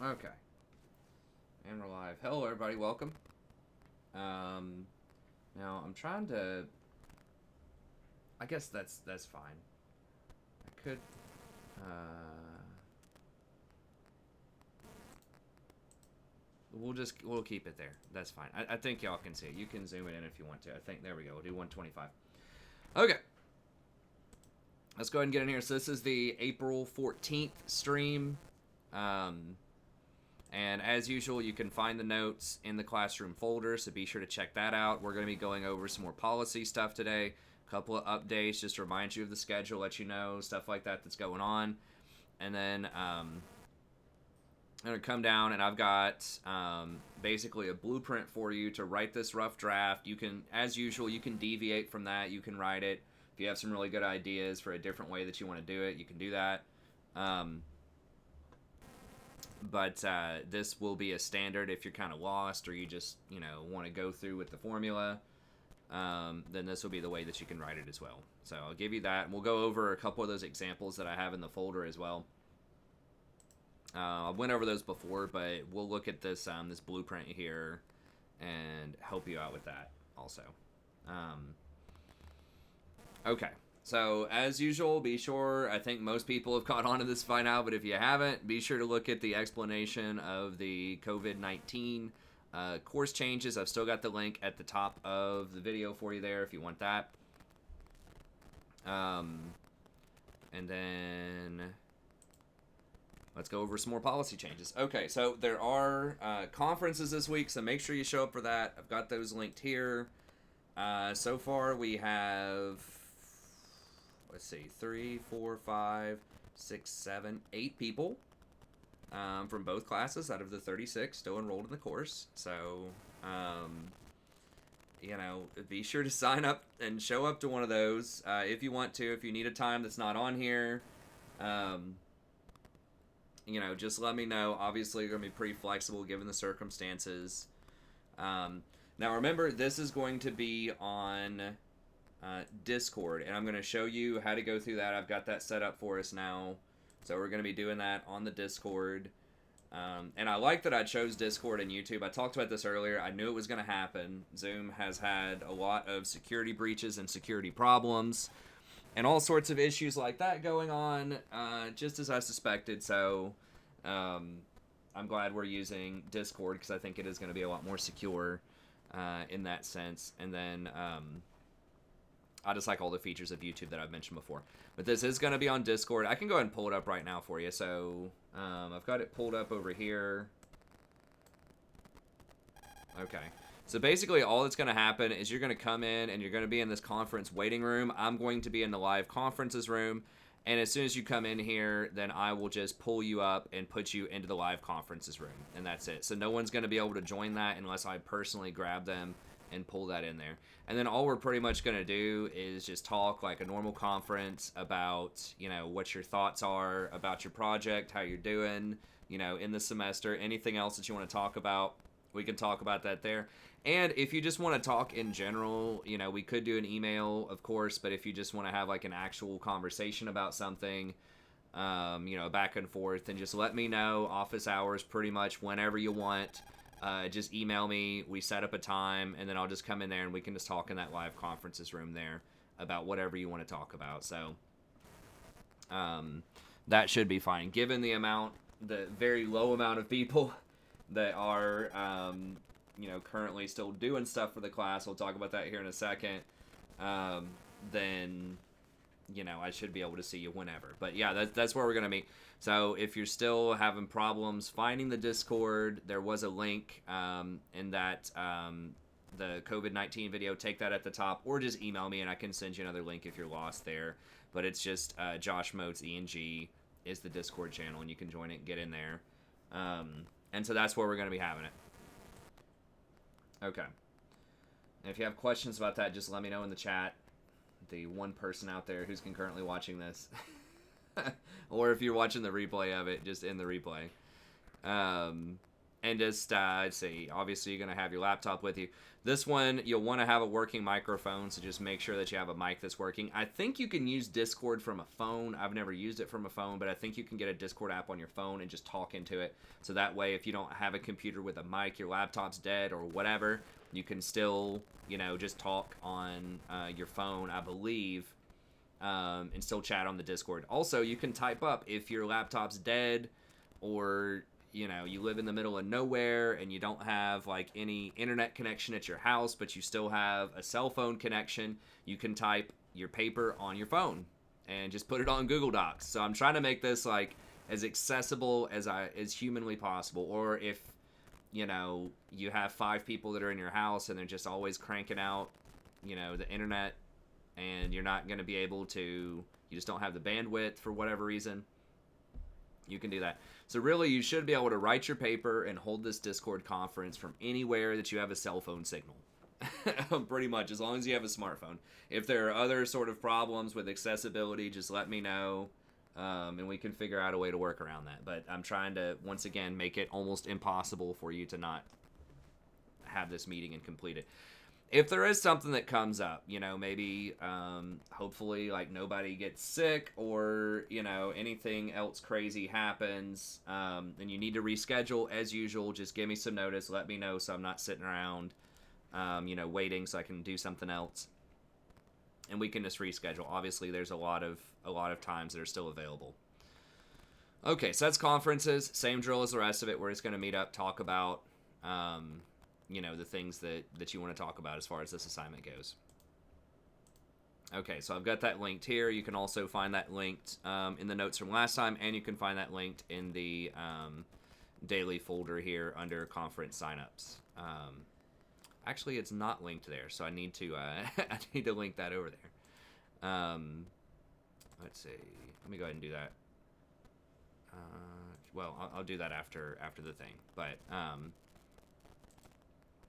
Okay. And we're live. Hello, everybody. Welcome. Now I'm trying to. I guess that's fine. I could. We'll keep it there. That's fine. I think y'all can see it. You can zoom it in if you want to. I think there we go. We'll do 125. Okay. Let's go ahead and get in here. So this is the April 14th stream. And as usual, you can find the notes in the classroom folder, so be sure to check that out. We're going to be going over some more policy stuff today, a couple of updates just to remind you of the schedule, let you know, stuff like that that's going on. And then I'm going to come down, and I've got basically a blueprint for you to write this rough draft. You can, as usual, you can deviate from that. You can write it. If you have some really good ideas for a different way that you want to do it, you can do that. But this will be a standard if you're kind of lost or you just, want to go through with the formula. Then this will be the way that you can write it as well. So I'll give you that. And we'll go over a couple of those examples that I have in the folder as well. I went over those before, but we'll look at this this blueprint here and help you out with that also. Okay. So, as usual, be sure, I think most people have caught on to this by now, but if you haven't, be sure to look at the explanation of the COVID-19 course changes. I've still got the link at the top of the video for you there if you want that. And then let's go over some more policy changes. Okay, so there are conferences this week, so make sure you show up for that. I've got those linked here. So far, we have... let's see, 3, 4, 5, 6, 7, 8 people from both classes out of the 36 still enrolled in the course. So, be sure to sign up and show up to one of those if you want to. If you need a time that's not on here, just let me know. Obviously, you're going to be pretty flexible given the circumstances. Now, remember, this is going to be on... Discord, and I'm going to show you how to go through that. I've got that set up for us now, so we're going to be doing that on the Discord. And I like that I chose Discord and YouTube. I talked about this earlier. I knew it was going to happen. Zoom has had a lot of security breaches and security problems and all sorts of issues like that going on, just as I suspected. So I'm glad we're using Discord because I think it is going to be a lot more secure in that sense. And then I just like all the features of YouTube that I've mentioned before. But this is going to be on Discord. I can go ahead and pull it up right now for you. So I've got it pulled up over here. Okay. So basically all that's going to happen is you're going to come in and you're going to be in this conference waiting room. I'm going to be in the live conferences room. And as soon as you come in here, then I will just pull you up and put you into the live conferences room. And that's it. So no one's going to be able to join that unless I personally grab them and pull that in there. And then all we're pretty much going to do is just talk like a normal conference about, what your thoughts are about your project, how you're doing, in the semester, anything else that you want to talk about. We can talk about that there. And if you just want to talk in general, we could do an email, of course, but if you just want to have like an actual conversation about something, back and forth, then just let me know. Office hours pretty much whenever you want. Just email me, we set up a time, and then I'll just come in there and we can just talk in that live conferences room there about whatever you want to talk about. So that should be fine. Given the very low amount of people that are, currently still doing stuff for the class, we'll talk about that here in a second, then, I should be able to see you whenever. But yeah, that's where we're going to meet. So if you're still having problems finding the Discord, there was a link in that the COVID-19 video. Take that at the top, or just email me and I can send you another link if you're lost there. But it's just Josh Motes ENG is the Discord channel, and you can join it and get in there. And so that's where we're going to be having it. Okay. And if you have questions about that, just let me know in the chat. The one person out there who's concurrently watching this. Or if you're watching the replay of it, just in the replay. And And just let's see, obviously you're going to have your laptop with you. This one, you'll want to have a working microphone, so just make sure that you have a mic that's working. I think you can use Discord from a phone. I've never used it from a phone, but I think you can get a Discord app on your phone and just talk into it. So that way, if you don't have a computer with a mic, your laptop's dead or whatever, you can still, just talk on your phone, I believe, and still chat on the Discord. Also, you can type up if your laptop's dead or you live in the middle of nowhere and you don't have like any internet connection at your house, but you still have a cell phone connection. You can type your paper on your phone and just put it on Google Docs. So I'm trying to make this like as accessible as humanly possible. Or if you have 5 people that are in your house and they're just always cranking out the internet, and you're not going to be able to, you just don't have the bandwidth for whatever reason, you can do that. So really, you should be able to write your paper and hold this Discord conference from anywhere that you have a cell phone signal. Pretty much, as long as you have a smartphone. If there are other sort of problems with accessibility, just let me know, and we can figure out a way to work around that. But I'm trying to, once again, make it almost impossible for you to not have this meeting and complete it. If there is something that comes up, maybe hopefully like nobody gets sick or, anything else crazy happens, and you need to reschedule, as usual, just give me some notice, let me know so I'm not sitting around, waiting so I can do something else. And we can just reschedule. Obviously, there's a lot of times that are still available. Okay, so that's conferences. Same drill as the rest of it. We're just going to meet up, talk about the things that you want to talk about as far as this assignment goes. Okay, so I've got that linked here. You can also find that linked in the notes from last time, and you can find that linked in the daily folder here under conference signups. Actually, it's not linked there, so I need to I need to link that over there. Let's see. Let me go ahead and do that. Well, I'll do that after the thing, but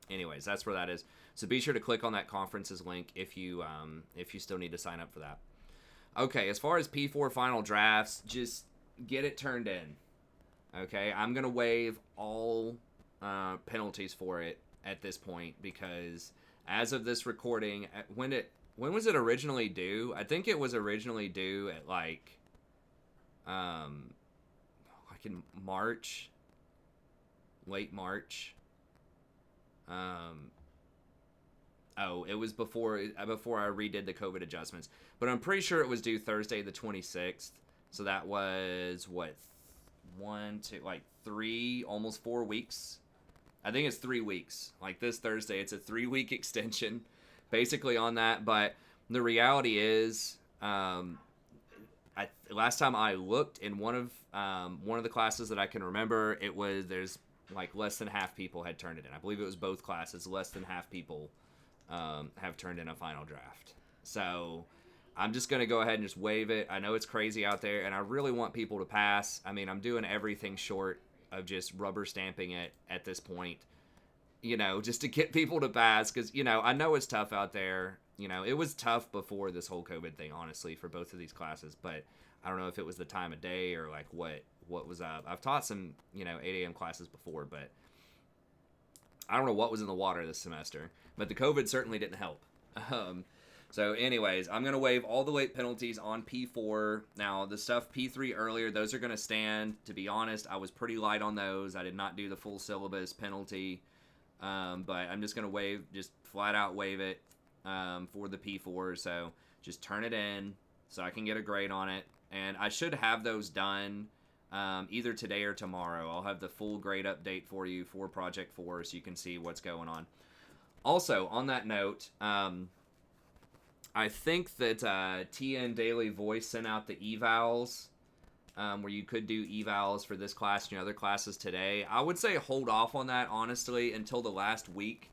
anyways, that's where that is. So be sure to click on that conferences link if you still need to sign up for that. Okay, as far as P4 final drafts, just get it turned in. Okay, I'm gonna waive all penalties for it at this point because as of this recording, when was it originally due? I think it was originally due at like in March, late March. It was before I redid the COVID adjustments, but I'm pretty sure it was due Thursday the 26th. So that was what, 3, almost 4 weeks. I think it's 3 weeks. Like this Thursday, it's a 3-week extension, basically on that. But the reality is, last time I looked in one of the classes that I can remember, there's like less than half people had turned it in. I believe it was both classes. Less than half people have turned in a final draft. So I'm just going to go ahead and just waive it. I know it's crazy out there, and I really want people to pass. I mean, I'm doing everything short of just rubber stamping it at this point, just to get people to pass. Because, I know it's tough out there. It was tough before this whole COVID thing, honestly, for both of these classes. But I don't know if it was the time of day or like what was up. I've taught some, 8 a.m. classes before, but I don't know what was in the water this semester. But the COVID certainly didn't help. So anyways, I'm going to waive all the late penalties on P4. Now, the stuff P3 earlier, those are going to stand. To be honest, I was pretty light on those. I did not do the full syllabus penalty. But I'm just going to just flat out waive it for the P4. So just turn it in so I can get a grade on it. And I should have those done either today or tomorrow. I'll have the full grade update for you for Project 4 so you can see what's going on. Also, on that note, I think that TN Daily Voice sent out the evals where you could do evals for this class and your other classes today. I would say hold off on that, honestly, until the last week.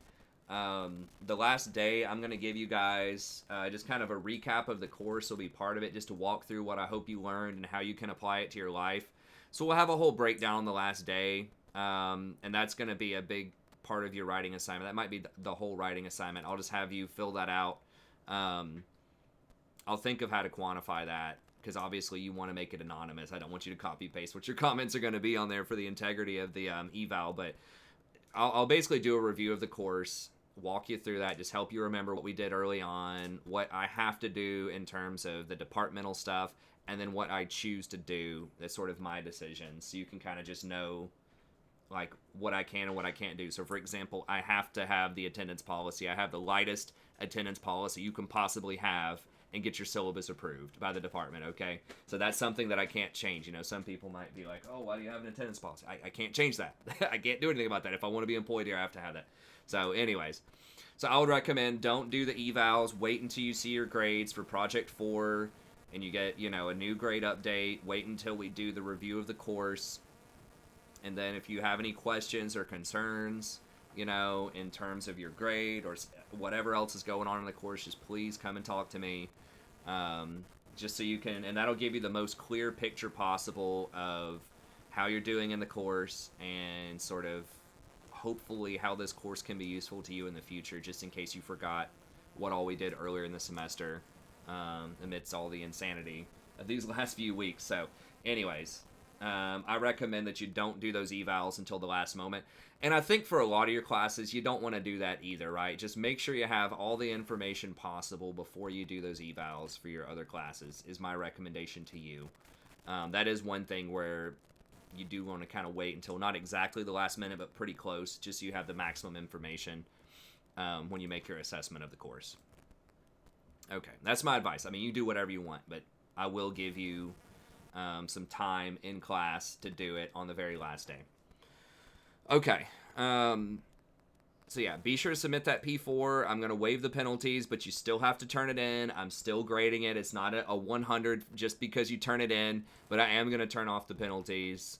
The last day, I'm going to give you guys just kind of a recap of the course. Will be part of it, just to walk through what I hope you learned and how you can apply it to your life. So we'll have a whole breakdown on the last day, and that's going to be a big part of your writing assignment. That might be the whole writing assignment. I'll just have you fill that out. I'll think of how to quantify that, because obviously you want to make it anonymous. I don't want you to copy paste what your comments are going to be on there for the integrity of the eval, but I'll basically do a review of the course, walk you through that, just help you remember what we did early on, what I have to do in terms of the departmental stuff, and then what I choose to do. That's sort of my decision. So you can kind of just know like what I can and what I can't do. So for example, I have to have the attendance policy. I have the lightest attendance policy you can possibly have and get your syllabus approved by the department, okay? So that's something that I can't change. You know, some people might be like, oh, why do you have an attendance policy? I can't change that. I can't do anything about that. If I want to be employed here, I have to have that. So anyways, so I would recommend don't do the evals. Wait until you see your grades for Project 4 and you get, you know, a new grade update. Wait until we do the review of the course. And then if you have any questions or concerns, you know, in terms of your grade or whatever else is going on in the course, just please come and talk to me. Just so you can, and that'll give you the most clear picture possible of how you're doing in the course and sort of hopefully how this course can be useful to you in the future, just in case you forgot what all we did earlier in the semester amidst all the insanity of these last few weeks. So anyways, I recommend that you don't do those evals until the last moment. And I think for a lot of your classes, you don't want to do that either, right? Just make sure you have all the information possible before you do those evals for your other classes, is my recommendation to you. That is one thing where you do want to kind of wait until not exactly the last minute, but pretty close, just so you have the maximum information when you make your assessment of the course. Okay, that's my advice. I mean, you do whatever you want, but I will give you some time in class to do it on the very last day. Okay, so yeah, be sure to submit that P4. I'm going to waive the penalties, but you still have to turn it in. I'm still grading it. It's not a 100 just because you turn it in, but I am going to turn off the penalties.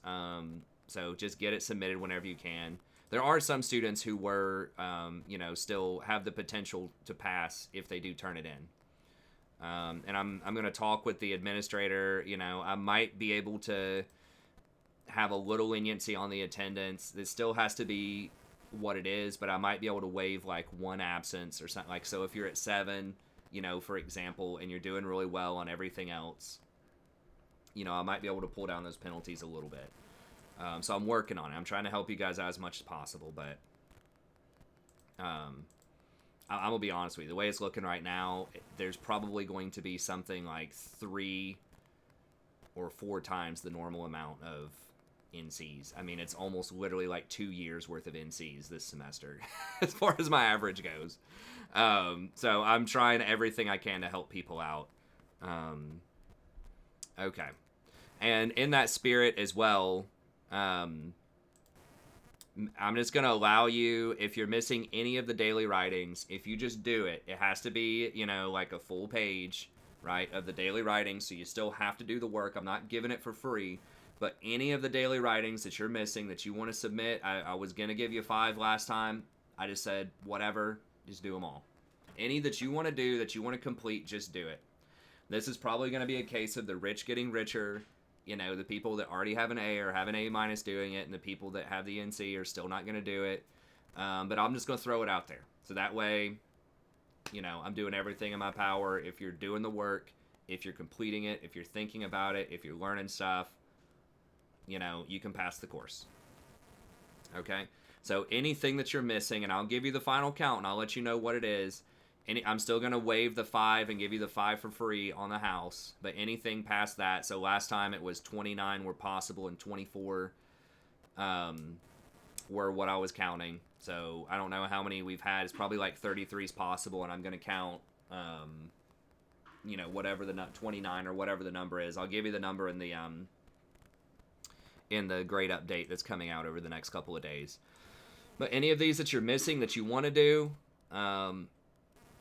So just get it submitted whenever you can. There are some students who were, still have the potential to pass if they do turn it in. And I'm going to talk with the administrator. You know, I might be able to have a little leniency on the attendance. It still has to be what it is, but I might be able to waive like one absence or something. Like, so if you're at 7, you know, for example, and you're doing really well on everything else, you know, I might be able to pull down those penalties a little bit. So I'm working on it. I'm trying to help you guys out as much as possible, but I'm gonna be honest with you. The way it's looking right now, there's probably going to be something like 3 or 4 times the normal amount of NCs. I mean, it's almost literally like 2 years worth of NCs this semester, as far as my average goes. So I'm trying everything I can to help people out. Okay. And in that spirit as well, I'm just going to allow you, if you're missing any of the daily writings, if you just do it, it has to be, you know, like a full page, right, of the daily writings, so you still have to do the work. I'm not giving it for free, but any of the daily writings that you're missing that you want to submit, I was going to give you 5 last time. I just said, whatever, just do them all. Any that you want to do, that you want to complete, just do it. This is probably going to be a case of the rich getting richer. You know, the people that already have an A or have an A minus doing it, and the people that have the NC are still not going to do it. But I'm just going to throw it out there. So that way, you know, I'm doing everything in my power. If you're doing the work, if you're completing it, if you're thinking about it, if you're learning stuff, you know, you can pass the course. Okay? So anything that you're missing, and I'll give you the final count, and I'll let you know what it is. I'm still going to waive the 5 and give you the 5 for free on the house, but anything past that, so last time it was 29 were possible and 24 were what I was counting. So I don't know how many we've had. It's probably like 33 is possible, and I'm going to count, whatever the 29 or whatever the number is. I'll give you the number in the grade update that's coming out over the next couple of days. But any of these that you're missing that you want to do,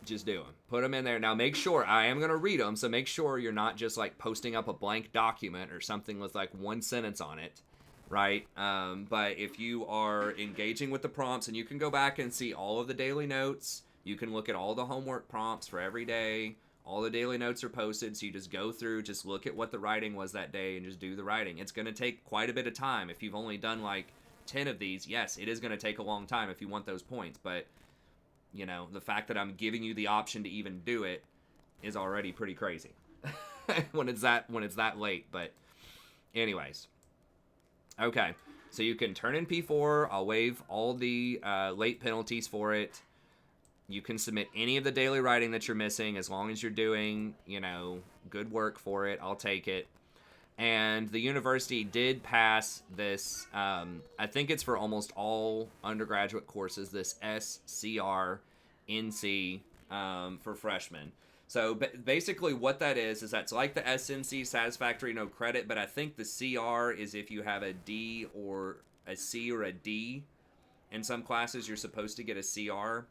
just do them. Put them in there. Now make sure, I am going to read them, so make sure you're not just like posting up a blank document or something with like 1 sentence on it, right? But if you are engaging with the prompts, and you can go back and see all of the daily notes, you can look at all the homework prompts for every day. All the daily notes are posted, so you just go through, just look at what the writing was that day and just do the writing. It's going to take quite a bit of time. If you've only done like 10 of these, yes, it is going to take a long time if you want those points, but you know, the fact that I'm giving you the option to even do it is already pretty crazy when it's that late. But anyways, okay. So you can turn in P4. I'll waive all the late penalties for it. You can submit any of the daily writing that you're missing as long as you're doing, good work for it. I'll take it. And the university did pass this, I think it's for almost all undergraduate courses, this SCRNC for freshmen. So basically what that is that's like the SNC, satisfactory, no credit, but I think the CR is if you have a D or a C or a D. In some classes, you're supposed to get a CR.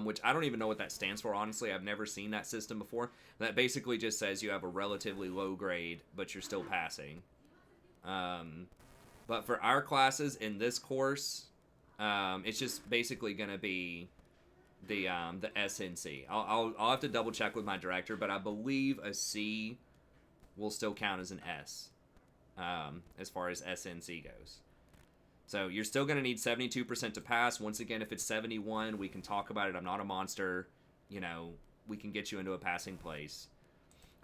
Which I don't even know what that stands for, honestly. I've never seen that system before. That basically just says you have a relatively low grade, but you're still passing. But for our classes in this course, it's just basically going to be the SNC. I'll have to double check with my director, but I believe a C will still count as an S as far as SNC goes. So you're still going to need 72% to pass. Once again, if it's 71, we can talk about it. I'm not a monster. We can get you into a passing place.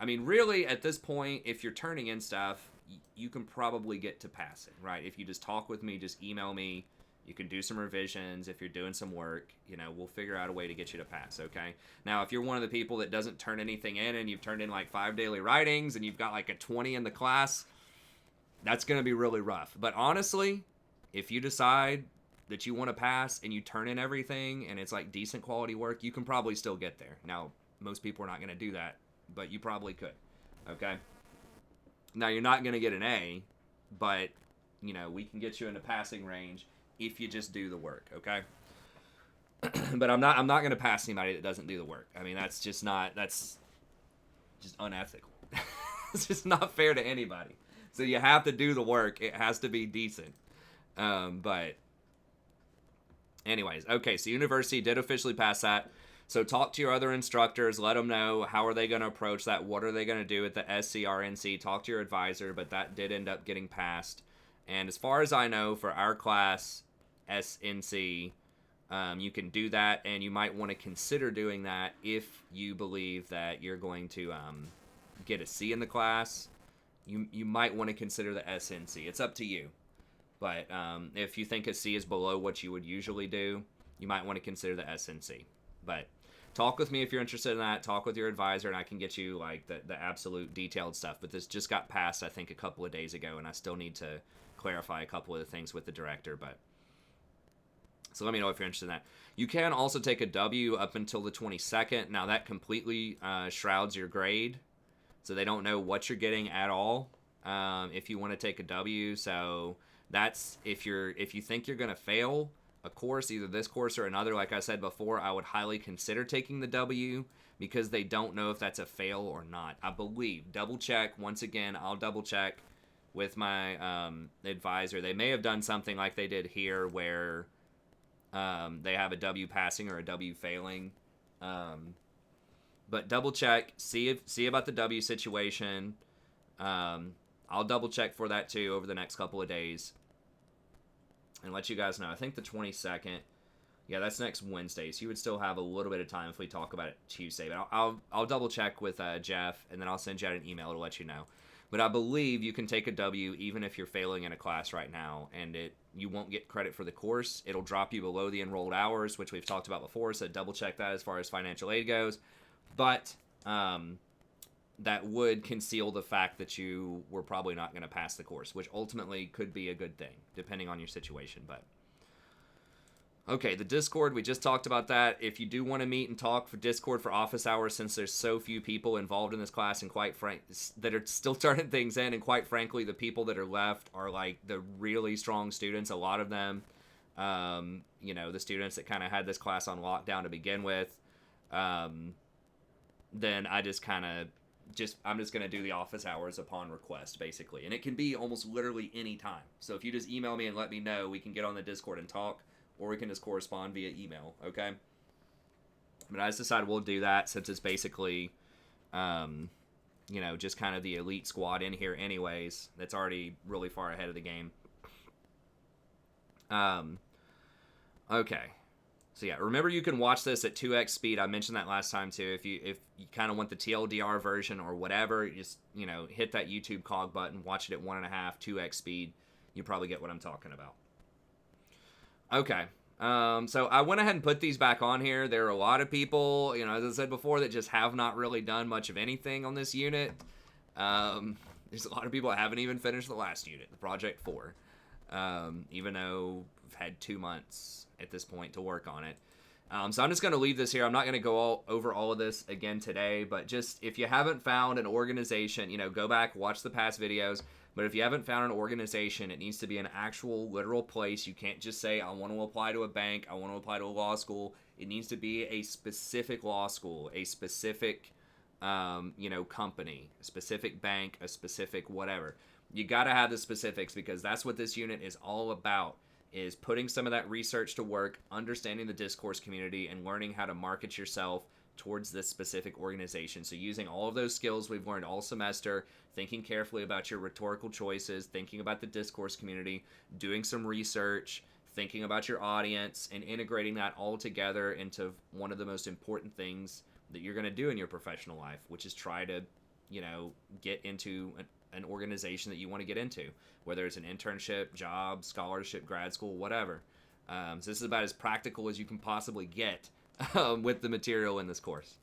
I mean, really, at this point, if you're turning in stuff, you can probably get to passing, right? If you just talk with me, just email me. You can do some revisions. If you're doing some work, we'll figure out a way to get you to pass, okay? Now, if you're one of the people that doesn't turn anything in and you've turned in like 5 daily writings and you've got like a 20 in the class, that's going to be really rough. But honestly, if you decide that you want to pass and you turn in everything and it's like decent quality work, you can probably still get there. Now, most people are not going to do that, but you probably could, okay? Now, you're not going to get an A, but, we can get you in a passing range if you just do the work, okay? But I'm not going to pass anybody that doesn't do the work. I mean, that's just unethical. It's just not fair to anybody. So you have to do the work. It has to be decent. But anyways, okay, so university did officially pass that. So talk to your other instructors, let them know how are they going to approach that, what are they going to do at the SCRNC, talk to your advisor, but that did end up getting passed. And as far as I know, for our class, SNC, you can do that, and you might want to consider doing that if you believe that you're going to get a C in the class. You might want to consider the SNC. It's up to you. But if you think a C is below what you would usually do, you might want to consider the SNC. But talk with me if you're interested in that. Talk with your advisor, and I can get you like the absolute detailed stuff. But this just got passed, I think, a couple of days ago, and I still need to clarify a couple of the things with the director. But so let me know if you're interested in that. You can also take a W up until the 22nd. Now that completely shrouds your grade, so they don't know what you're getting at all if you want to take a W. So that's if you think you're going to fail a course, either this course or another, like I said before, I would highly consider taking the W because they don't know if that's a fail or not. I believe. Double check. Once again, I'll double check with my advisor. They may have done something like they did here where they have a W passing or a W failing. But double check. See about the W situation. I'll double check for that too over the next couple of days and let you guys know. I think the 22nd, yeah, that's next Wednesday, so you would still have a little bit of time if we talk about it Tuesday. But I'll double check with Jeff, and then I'll send you out an email to let you know. But I believe you can take a W even if you're failing in a class right now, and you won't get credit for the course. It'll drop you below the enrolled hours, which we've talked about before, so double check that as far as financial aid goes. But that would conceal the fact that you were probably not going to pass the course, which ultimately could be a good thing, depending on your situation. But okay, the Discord, we just talked about that. If you do want to meet and talk for Discord for office hours, since there's so few people involved in this class and that are still turning things in, and quite frankly, the people that are left are like the really strong students. A lot of them, the students that kind of had this class on lockdown to begin with, then I just kind of I'm just going to do the office hours upon request, basically. And it can be almost literally any time. So if you just email me and let me know, we can get on the Discord and talk, or we can just correspond via email, okay? But I just decided we'll do that since it's basically, just kind of the elite squad in here anyways. That's already really far ahead of the game. Okay. So yeah, remember you can watch this at 2x speed. I mentioned that last time too. If you kind of want the TLDR version or whatever, you just hit that YouTube cog button, watch it at 1.5, 2x speed. you probably get what I'm talking about. Okay. So I went ahead and put these back on here. There are a lot of people, as I said before, that just have not really done much of anything on this unit. There's a lot of people that haven't even finished the last unit, the Project 4, even though I've had 2 months at this point to work on it. So I'm just going to leave this here. I'm not going to go over all of this again today, but just if you haven't found an organization, go back, watch the past videos. But if you haven't found an organization, it needs to be an actual literal place. You can't just say, I want to apply to a bank, I want to apply to a law school. It needs to be a specific law school, a specific, company, a specific bank, a specific whatever. You got to have the specifics, because that's what this unit is all about, is putting some of that research to work, understanding the discourse community, and learning how to market yourself towards this specific organization. So using all of those skills we've learned all semester, thinking carefully about your rhetorical choices, thinking about the discourse community, doing some research, thinking about your audience, and integrating that all together into one of the most important things that you're going to do in your professional life, which is try to, get into an organization that you want to get into, whether it's an internship, job, scholarship, grad school, whatever. So this is about as practical as you can possibly get with the material in this course.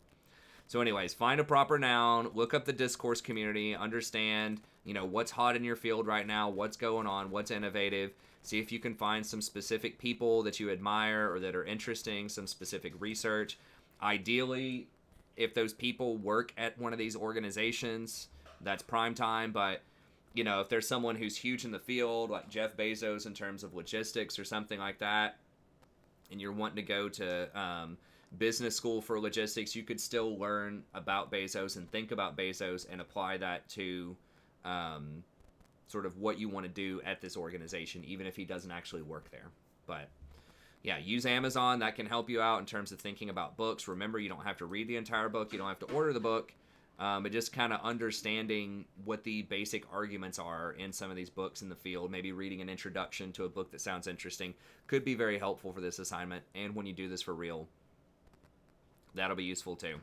So anyways, find a proper noun, look up the discourse community, understand, what's hot in your field right now, what's going on, what's innovative. See if you can find some specific people that you admire or that are interesting, some specific research. Ideally, if those people work at one of these organizations, that's prime time. But, if there's someone who's huge in the field, like Jeff Bezos in terms of logistics or something like that, and you're wanting to go to business school for logistics, you could still learn about Bezos and think about Bezos and apply that to sort of what you want to do at this organization, even if he doesn't actually work there. But yeah, use Amazon. That can help you out in terms of thinking about books. Remember, you don't have to read the entire book. You don't have to order the book. But just kind of understanding what the basic arguments are in some of these books in the field, maybe reading an introduction to a book that sounds interesting, could be very helpful for this assignment. And when you do this for real, that'll be useful too.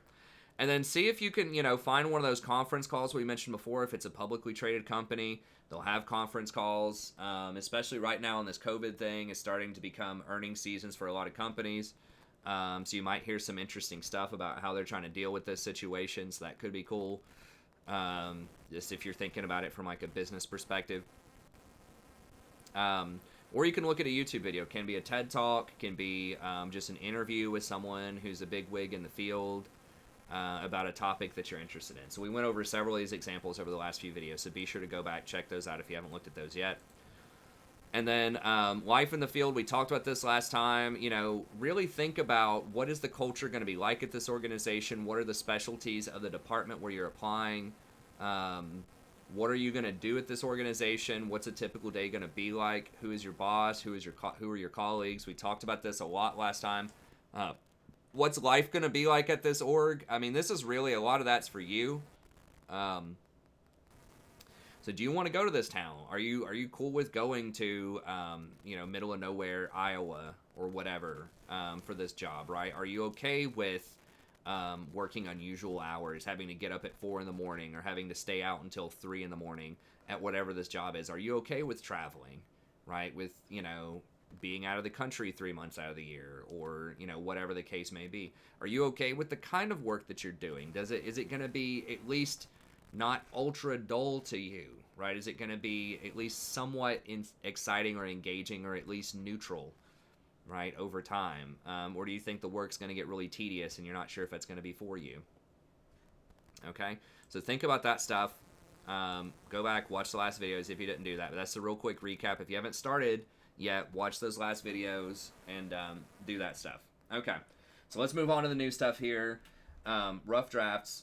And then see if you can, find one of those conference calls we mentioned before. If it's a publicly traded company, they'll have conference calls, especially right now in this COVID thing is starting to become earnings seasons for a lot of companies. So you might hear some interesting stuff about how they're trying to deal with this situation. So that could be cool. Just if you're thinking about it from like a business perspective. Or you can look at a YouTube video. It can be a TED Talk. Can be just an interview with someone who's a big wig in the field about a topic that you're interested in. So we went over several of these examples over the last few videos. So be sure to go back, check those out if you haven't looked at those yet. And then life in the field, we talked about this last time. Really think about what is the culture going to be like at this organization? What are the specialties of the department where you're applying? What are you going to do at this organization? What's a typical day going to be like? Who is your boss? Who are your colleagues? We talked about this a lot last time. What's life going to be like at this org? I mean, this is really a lot of that's for you. So do you want to go to this town? Are you cool with going to middle of nowhere Iowa or whatever for this job, right? Are you okay with working unusual hours, having to get up at 4 in the morning or having to stay out until 3 in the morning at whatever this job is? Are you okay with traveling, right? With being out of the country 3 months out of the year, or whatever the case may be. Are you okay with the kind of work that you're doing? Is it going to be at least not ultra dull to you, right? Is it going to be at least somewhat exciting or engaging, or at least neutral, right, over time? Or do you think the work's going to get really tedious and you're not sure if it's going to be for you? Okay, so think about that stuff. Go back, watch the last videos if you didn't do that. But that's a real quick recap. If you haven't started yet, watch those last videos and do that stuff. Okay, so let's move on to the new stuff here. Rough drafts.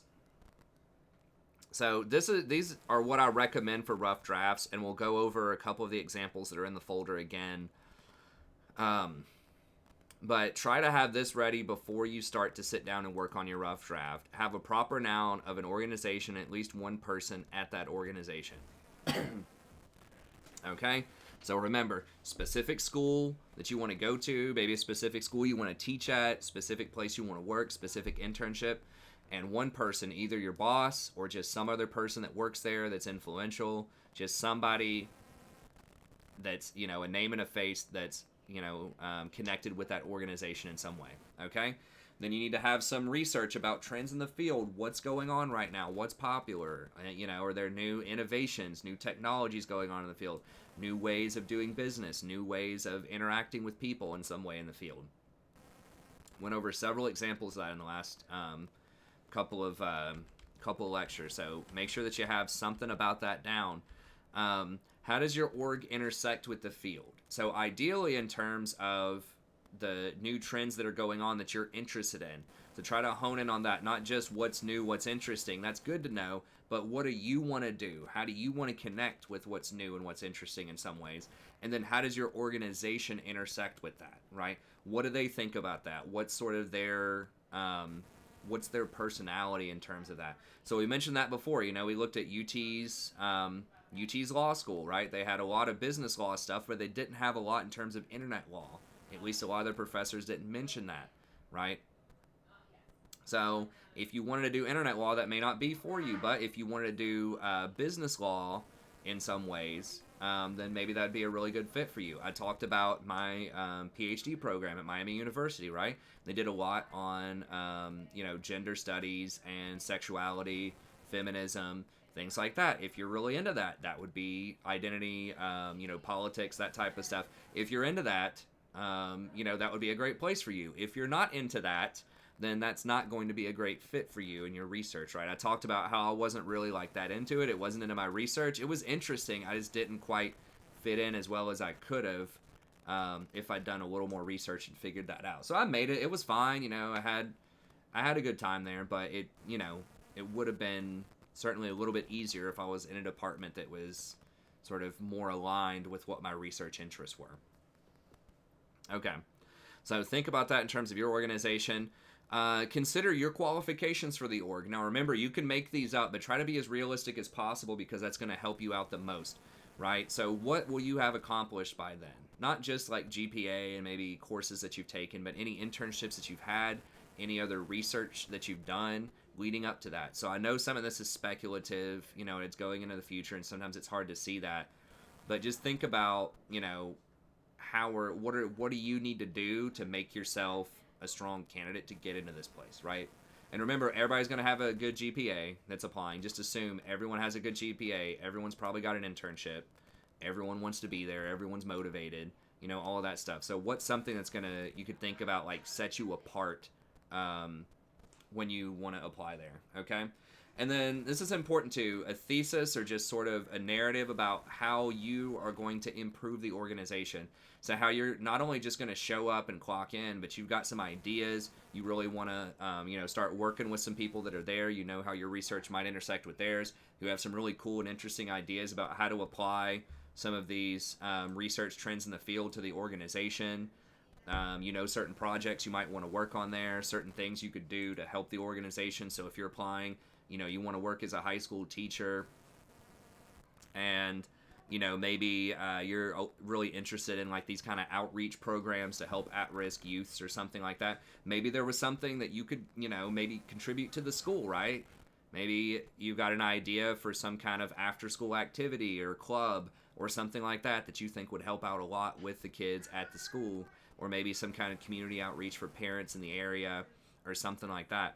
So these are what I recommend for rough drafts, and we'll go over a couple of the examples that are in the folder again. But try to have this ready before you start to sit down and work on your rough draft. Have a proper noun of an organization, at least one person at that organization. Okay? So remember, specific school that you want to go to, maybe a specific school you want to teach at, specific place you want to work, specific internship, and one person, either your boss or just some other person that works there that's influential, just somebody that's, you know, a name and a face that's, you know, connected with that organization in some way. Okay. Then you need to have some research about trends in the field. What's going on right now? What's popular? You know, are there new innovations, new technologies going on in the field? New ways of doing business, new ways of interacting with people in some way in the field. Went over several examples of that in the last couple of lectures. So make sure that you have something about that down. How does your org intersect with the field? So ideally, in terms of the new trends that are going on that you're interested in, to try to hone in on that, not just what's new, what's interesting. That's good to know, but what do you want to do? How do you want to connect with what's new and what's interesting in some ways? And then how does your organization intersect with that, right? What do they think about that? What's sort of their what's their personality in terms of that? So we mentioned that before. You know, we looked at UT's law school, right? They had a lot of business law stuff, but they didn't have a lot in terms of internet law. At least a lot of their professors didn't mention that, right? So if you wanted to do internet law, that may not be for you. But if you wanted to do business law in some ways, then maybe that'd be a really good fit for you. I talked about my PhD program at Miami University, right? They did a lot on, you know, gender studies and sexuality, feminism, things like that. If you're really into that, that would be identity, you know, politics, that type of stuff. If you're into that, you know, that would be a great place for you. If you're not into that, then that's not going to be a great fit for you in your research, right? I talked about how I wasn't really like that into it. It wasn't into my research. It was interesting. I just didn't quite fit in as well as I could have if I'd done a little more research and figured that out. So I made it. It was fine. You know, I had a good time there, but it, you know, it would have been certainly a little bit easier if I was in a department that was sort of more aligned with what my research interests were. Okay. So think about that in terms of your organization. Consider your qualifications for the org. Now remember, you can make these up, but try to be as realistic as possible because that's going to help you out the most, right? So what will you have accomplished by then? Not just like GPA and maybe courses that you've taken, but any internships that you've had, any other research that you've done leading up to that. So I know some of this is speculative, you know, it's going into the future and sometimes it's hard to see that, but just think about, you know, what do you need to do to make yourself a strong candidate to get into this place, right? And remember, everybody's going to have a good GPA that's applying. Just assume everyone has a good GPA. Everyone's probably got an internship. Everyone wants to be there. Everyone's motivated. You know, all of that stuff. So what's something that's you could think about, like, set you apart when you want to apply there, okay? And then this is important too, a thesis or just sort of a narrative about how you are going to improve the organization. So how you're not only just going to show up and clock in, but you've got some ideas. You really want to, you know, start working with some people that are there. You know how your research might intersect with theirs, who have some really cool and interesting ideas about how to apply some of these research trends in the field to the organization. You know, certain projects you might want to work on there, certain things you could do to help the organization. So if you're applying, you know, you want to work as a high school teacher and, you know, maybe you're really interested in like these kind of outreach programs to help at-risk youths or something like that. Maybe there was something that you could, you know, maybe contribute to the school, right? Maybe you've got an idea for some kind of after-school activity or club or something like that that you think would help out a lot with the kids at the school, or maybe some kind of community outreach for parents in the area or something like that.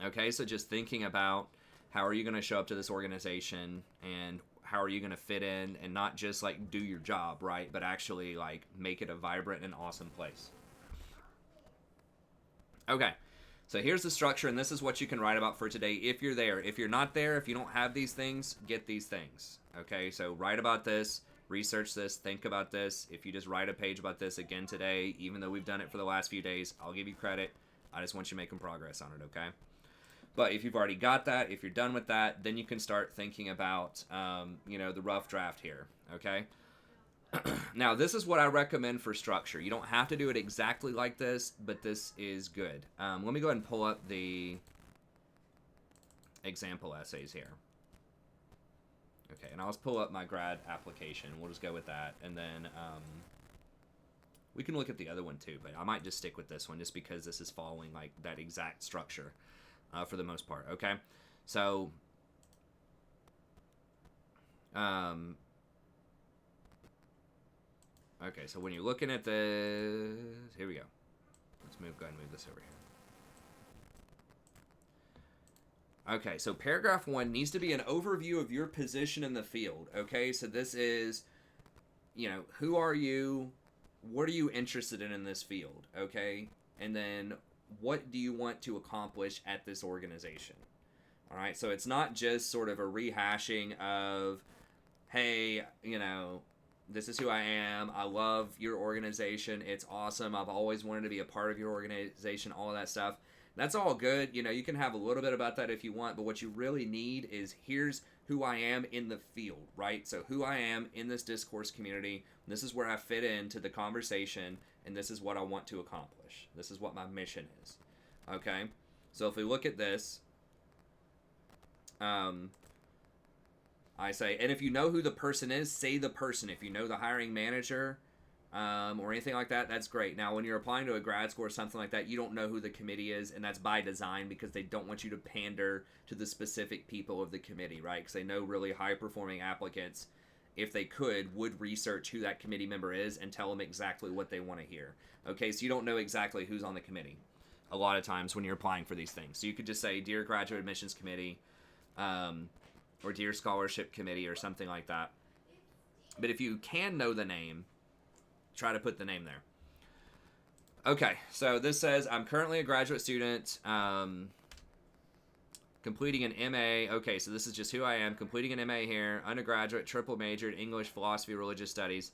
Okay, so just thinking about how are you going to show up to this organization and how are you going to fit in and not just like do your job, right? But actually like make it a vibrant and awesome place. Okay, so here's the structure, and this is what you can write about for today if you're there. If you're not there, if you don't have these things, get these things. Okay, so write about this, research this, think about this. If you just write a page about this again today, even though we've done it for the last few days, I'll give you credit. I just want you making progress on it, okay? But if you've already got that, if you're done with that, then you can start thinking about, you know, the rough draft here, okay? Now, this is what I recommend for structure. You don't have to do it exactly like this, but this is good. Let me go ahead and pull up the example essays here. Okay, and I'll just pull up my grad application. We'll just go with that. And then we can look at the other one too, but I might just stick with this one just because this is following like that exact structure for the most part, okay? So, Okay, so when you're looking at the... Here we go. Let's go ahead and move this over here. Okay, so paragraph 1 needs to be an overview of your position in the field. Okay, so this is, who are you? What are you interested in this field? Okay, and then what do you want to accomplish at this organization? All right, so it's not just sort of a rehashing of, hey, this is who I am. I love your organization. It's awesome. I've always wanted to be a part of your organization, all of that stuff. That's all good. You can have a little bit about that if you want, but what you really need is here's who I am in the field, right? So who I am in this discourse community. This is where I fit into the conversation, and this is what I want to accomplish. This is what my mission is. Okay? So if we look at this, I say, and if you know who the person is, say the person. If you know the hiring manager or anything like that, that's great. Now, when you're applying to a grad school or something like that, you don't know who the committee is, and that's by design because they don't want you to pander to the specific people of the committee, right? Because they know really high-performing applicants, if they could, would research who that committee member is and tell them exactly what they want to hear. Okay, so you don't know exactly who's on the committee a lot of times when you're applying for these things. So you could just say, Dear Graduate Admissions Committee, or Dear Scholarship Committee or something like that. But if you can know the name, try to put the name there. Okay, so this says, I'm currently a graduate student completing an MA. Okay, so this is just who I am. Completing an MA here, undergraduate, triple majored, English, philosophy, religious studies.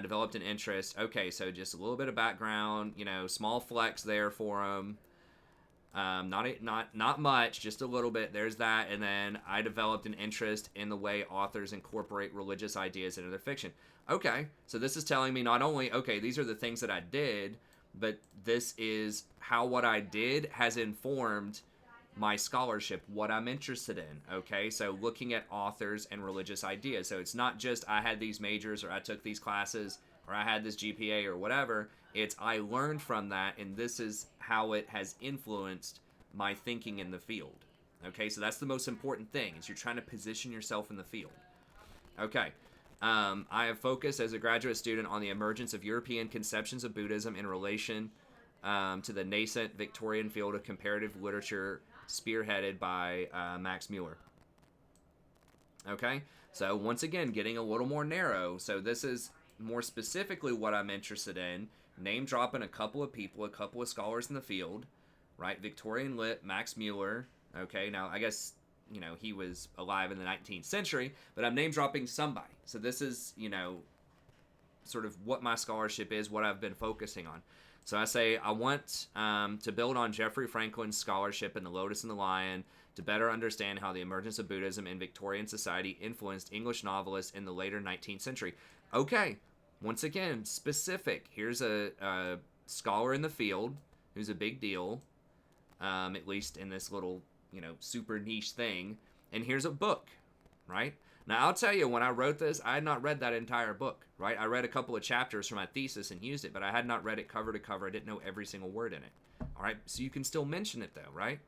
Developed an interest. Okay, so just a little bit of background, small flex there for them. Not much, just a little bit. There's that, and then I developed an interest in the way authors incorporate religious ideas into their fiction. Okay, so this is telling me not only, okay, these are the things that I did, but this is how what I did has informed my scholarship, what I'm interested in. Okay, so looking at authors and religious ideas. So it's not just I had these majors or I took these classes or I had this GPA or whatever. It's I learned from that, and this is how it has influenced my thinking in the field. Okay, so that's the most important thing, is you're trying to position yourself in the field. Okay, I have focused as a graduate student on the emergence of European conceptions of Buddhism in relation to the nascent Victorian field of comparative literature spearheaded by Max Muller. Okay, so once again, getting a little more narrow. So this is more specifically what I'm interested in. Name dropping a couple of people, a couple of scholars in the field, right? Victorian lit, Max Muller. Okay, now I guess, he was alive in the 19th century, but I'm name dropping somebody. So this is, sort of what my scholarship is, what I've been focusing on. So I say I want to build on Jeffrey Franklin's scholarship in The Lotus and the Lion to better understand how the emergence of Buddhism in Victorian society influenced English novelists in the later 19th century. Okay, once again, specific. Here's a scholar in the field who's a big deal, at least in this little, super niche thing. And here's a book, right? Now, I'll tell you, when I wrote this, I had not read that entire book, right? I read a couple of chapters from my thesis and used it, but I had not read it cover to cover. I didn't know every single word in it, all right? So you can still mention it, though, right?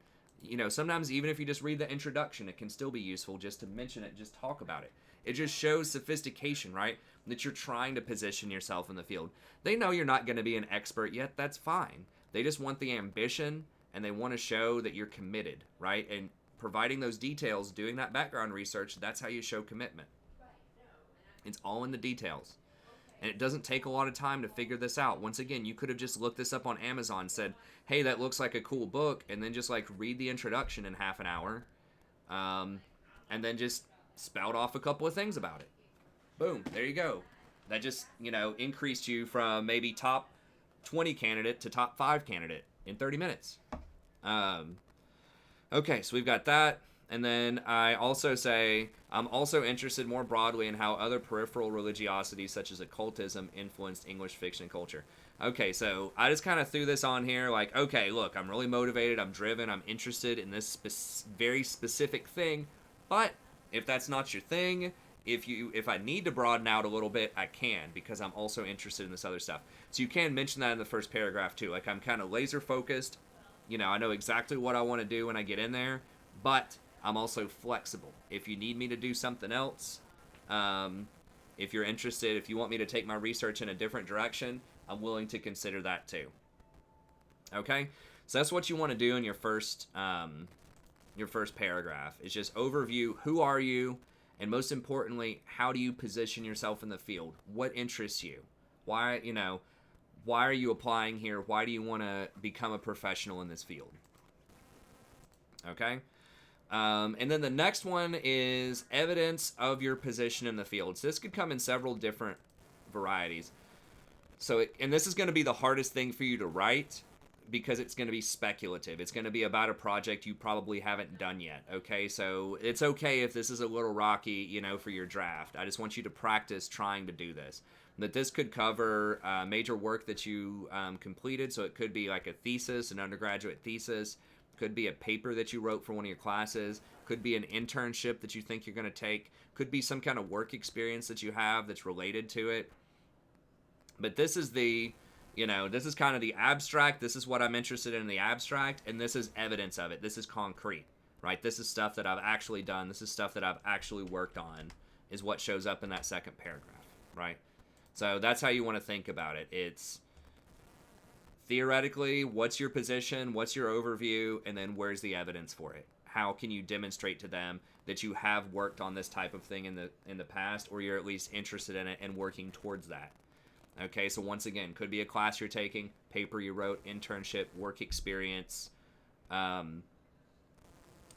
Sometimes even if you just read the introduction, it can still be useful just to mention it, just talk about it. It just shows sophistication, right? That you're trying to position yourself in the field. They know you're not going to be an expert yet. That's fine. They just want the ambition, and they want to show that you're committed, right? And providing those details, doing that background research, that's how you show commitment. It's all in the details. And it doesn't take a lot of time to figure this out. Once again, you could have just looked this up on Amazon and said, hey, that looks like a cool book, and then just read the introduction in half an hour, and then just spout off a couple of things about it. Boom, there you go. That just, increased you from maybe top 20 candidate to top 5 candidate in 30 minutes. Okay, so we've got that. And then I also say, I'm also interested more broadly in how other peripheral religiosities such as occultism influenced English fiction and culture. Okay, so I just kind of threw this on here okay, look, I'm really motivated, I'm driven, I'm interested in this very specific thing. But if that's not your thing, if I need to broaden out a little bit, I can, because I'm also interested in this other stuff. So you can mention that in the first paragraph too. I'm kind of laser focused. I know exactly what I want to do when I get in there, but I'm also flexible. If you need me to do something else, If you're interested, if you want me to take my research in a different direction, I'm willing to consider that too. Okay, so that's what you want to do in your first paragraph. Is just overview, who are you, and most importantly, how do you position yourself in the field? What interests you? Why, why are you applying here? Why do you want to become a professional in this field? Okay. And then the next one is evidence of your position in the field. So this could come in several different varieties. And this is going to be the hardest thing for you to write because it's going to be speculative. It's going to be about a project you probably haven't done yet. Okay, so it's okay if this is a little rocky, for your draft. I just want you to practice trying to do this. That this could cover major work that you completed. So it could be like a thesis, an undergraduate thesis. Could be a paper that you wrote for one of your classes. Could be an internship that you think you're going to take. Could be some kind of work experience that you have that's related to it. But this is this is kind of the abstract. This is what I'm interested in the abstract. And this is evidence of it. This is concrete, right? This is stuff that I've actually done. This is stuff that I've actually worked on is what shows up in that second paragraph, right? So that's how you want to think about it. It's theoretically, what's your position, what's your overview, and then where's the evidence for it? How can you demonstrate to them that you have worked on this type of thing in the past, or you're at least interested in it and working towards that? Okay, so once again, could be a class you're taking, paper you wrote, internship, work experience,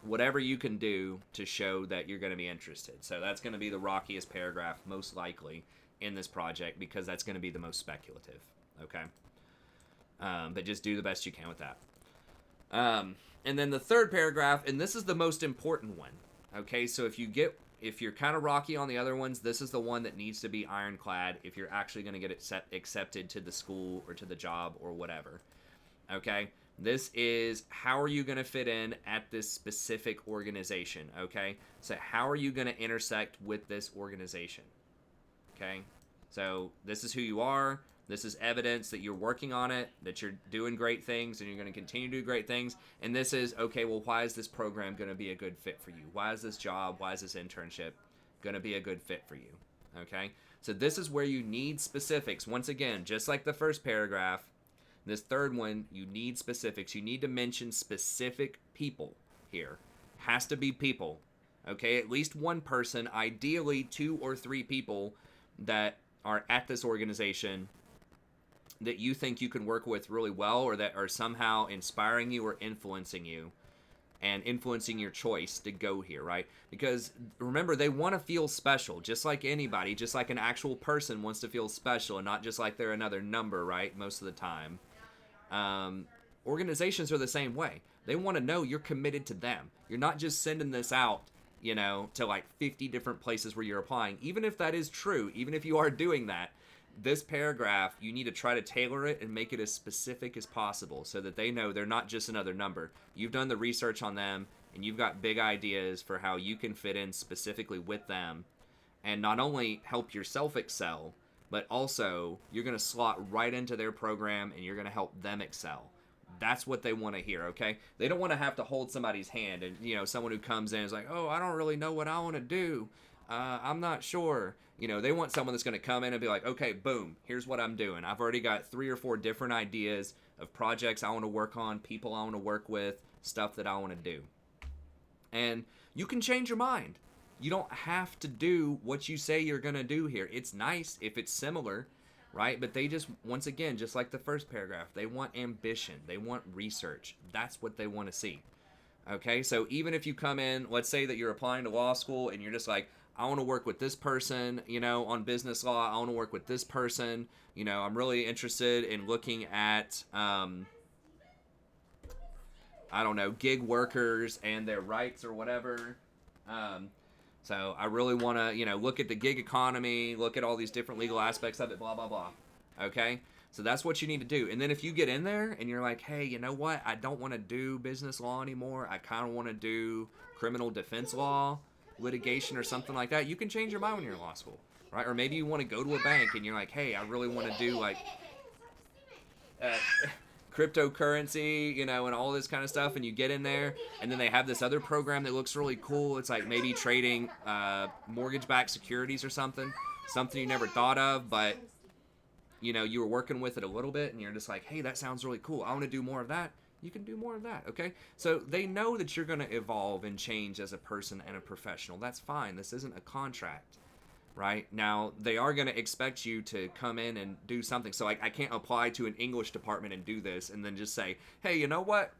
whatever you can do to show that you're going to be interested. So that's going to be the rockiest paragraph, most likely, in this project, because that's going to be the most speculative. Okay. But just do the best you can with that. And then the third paragraph, and this is the most important one. Okay, so if you're kind of rocky on the other ones, this is the one that needs to be ironclad if you're actually going to get accepted to the school or to the job or whatever. Okay, this is how are you going to fit in at this specific organization? Okay, so how are you going to intersect with this organization? Okay, so this is who you are. This is evidence that you're working on it, that you're doing great things, and you're going to continue to do great things. And this is, okay, well, why is this program going to be a good fit for you? Why is this job, why is this internship going to be a good fit for you? Okay? So this is where you need specifics. Once again, just like the first paragraph, this third one, you need specifics. You need to mention specific people here. Has to be people. Okay? At least one person, ideally 2 or 3 people that are at this organization that you think you can work with really well, or that are somehow inspiring you or influencing you and influencing your choice to go here, right? Because remember, they want to feel special, just like anybody, just like an actual person wants to feel special and not just like they're another number, right? Most of the time. Organizations are the same way. They want to know you're committed to them. You're not just sending this out, to like 50 different places where you're applying. Even if that is true, even if you are doing that, this paragraph, you need to try to tailor it and make it as specific as possible so that they know they're not just another number. You've done the research on them, and you've got big ideas for how you can fit in specifically with them and not only help yourself excel, but also you're going to slot right into their program and you're going to help them excel. That's what they want to hear, okay? They don't want to have to hold somebody's hand and, someone who comes in is like, oh, I don't really know what I want to do. I'm not sure. They want someone that's going to come in and be like, okay, boom, here's what I'm doing. I've already got 3 or 4 different ideas of projects I want to work on, people I want to work with, stuff that I want to do. And you can change your mind. You don't have to do what you say you're going to do here. It's nice if it's similar, right? But they just, once again, just like the first paragraph, they want ambition. They want research. That's what they want to see. Okay, so even if you come in, let's say that you're applying to law school and you're just like, I want to work with this person, on business law. I want to work with this person. I'm really interested in looking at, gig workers and their rights or whatever. So I really want to, look at the gig economy, look at all these different legal aspects of it, blah, blah, blah. Okay? So that's what you need to do. And then if you get in there and you're like, hey, you know what? I don't want to do business law anymore. I kind of want to do criminal defense law, litigation, or something like that. You can change your mind when you're in law school, right? Or maybe you want to go to a bank and you're like, hey, I really want to do like cryptocurrency, and all this kind of stuff. And you get in there and then they have this other program that looks really cool. It's like maybe trading mortgage-backed securities or something. something you never thought of, but you were working with it a little bit and you're just like, hey, that sounds really cool. I want to do more of that. You can do more of that, okay? So they know that you're going to evolve and change as a person and a professional. That's fine. This isn't a contract, right? Now, they are going to expect you to come in and do something. So I can't apply to an English department and do this and then just say, hey, you know what?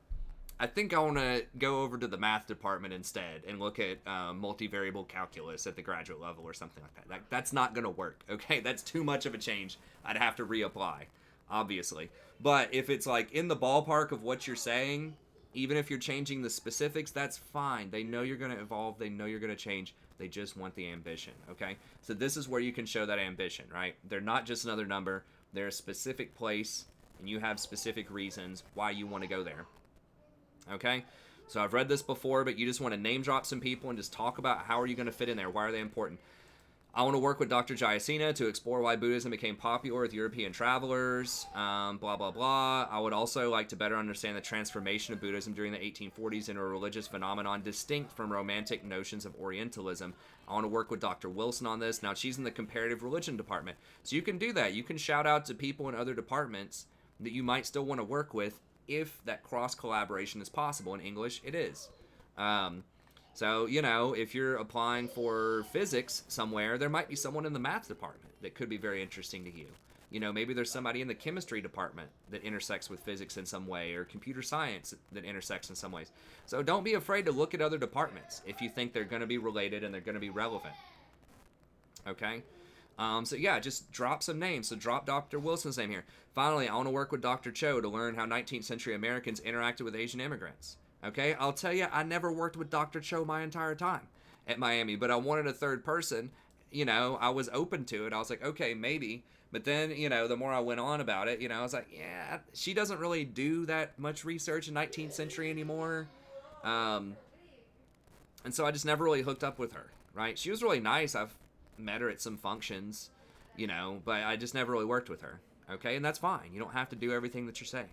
I think I want to go over to the math department instead and look at multivariable calculus at the graduate level or something like that. That's not going to work, okay? That's too much of a change. I'd have to reapply, obviously. But if it's like in the ballpark of what you're saying, even if you're changing the specifics, that's fine. They know you're going to evolve. They know you're going to change. They just want the ambition, okay? So this is where you can show that ambition, right? They're not just another number. They're a specific place, and you have specific reasons why you want to go there. Okay, so I've read this before, but you just want to name drop some people and just talk about how are you going to fit in there? Why are they important? I want to work with Dr. Jayasena to explore why Buddhism became popular with European travelers, blah, blah, blah. I would also like to better understand the transformation of Buddhism during the 1840s into a religious phenomenon distinct from romantic notions of Orientalism. I want to work with Dr. Wilson on this. Now, she's in the comparative religion department. So you can do that. You can shout out to people in other departments that you might still want to work with if that cross collaboration is possible. In English, it is. So, if you're applying for physics somewhere, there might be someone in the math department that could be very interesting to you. Maybe there's somebody in the chemistry department that intersects with physics in some way, or computer science that intersects in some ways. So don't be afraid to look at other departments if you think they're going to be related and they're going to be relevant. Okay? So yeah, just drop some names. So drop Dr. Wilson's name here. Finally, I want to work with Dr. Cho to learn how 19th century Americans interacted with Asian immigrants. Okay, I'll tell you, I never worked with Dr. Cho my entire time at Miami, but I wanted a third person. I was open to it. I was like, okay, maybe. But then, the more I went on about it, I was like, yeah, she doesn't really do that much research in 19th century anymore. And so I just never really hooked up with her, right? She was really nice. I've met her at some functions, but I just never really worked with her. Okay, and that's fine. You don't have to do everything that you're saying.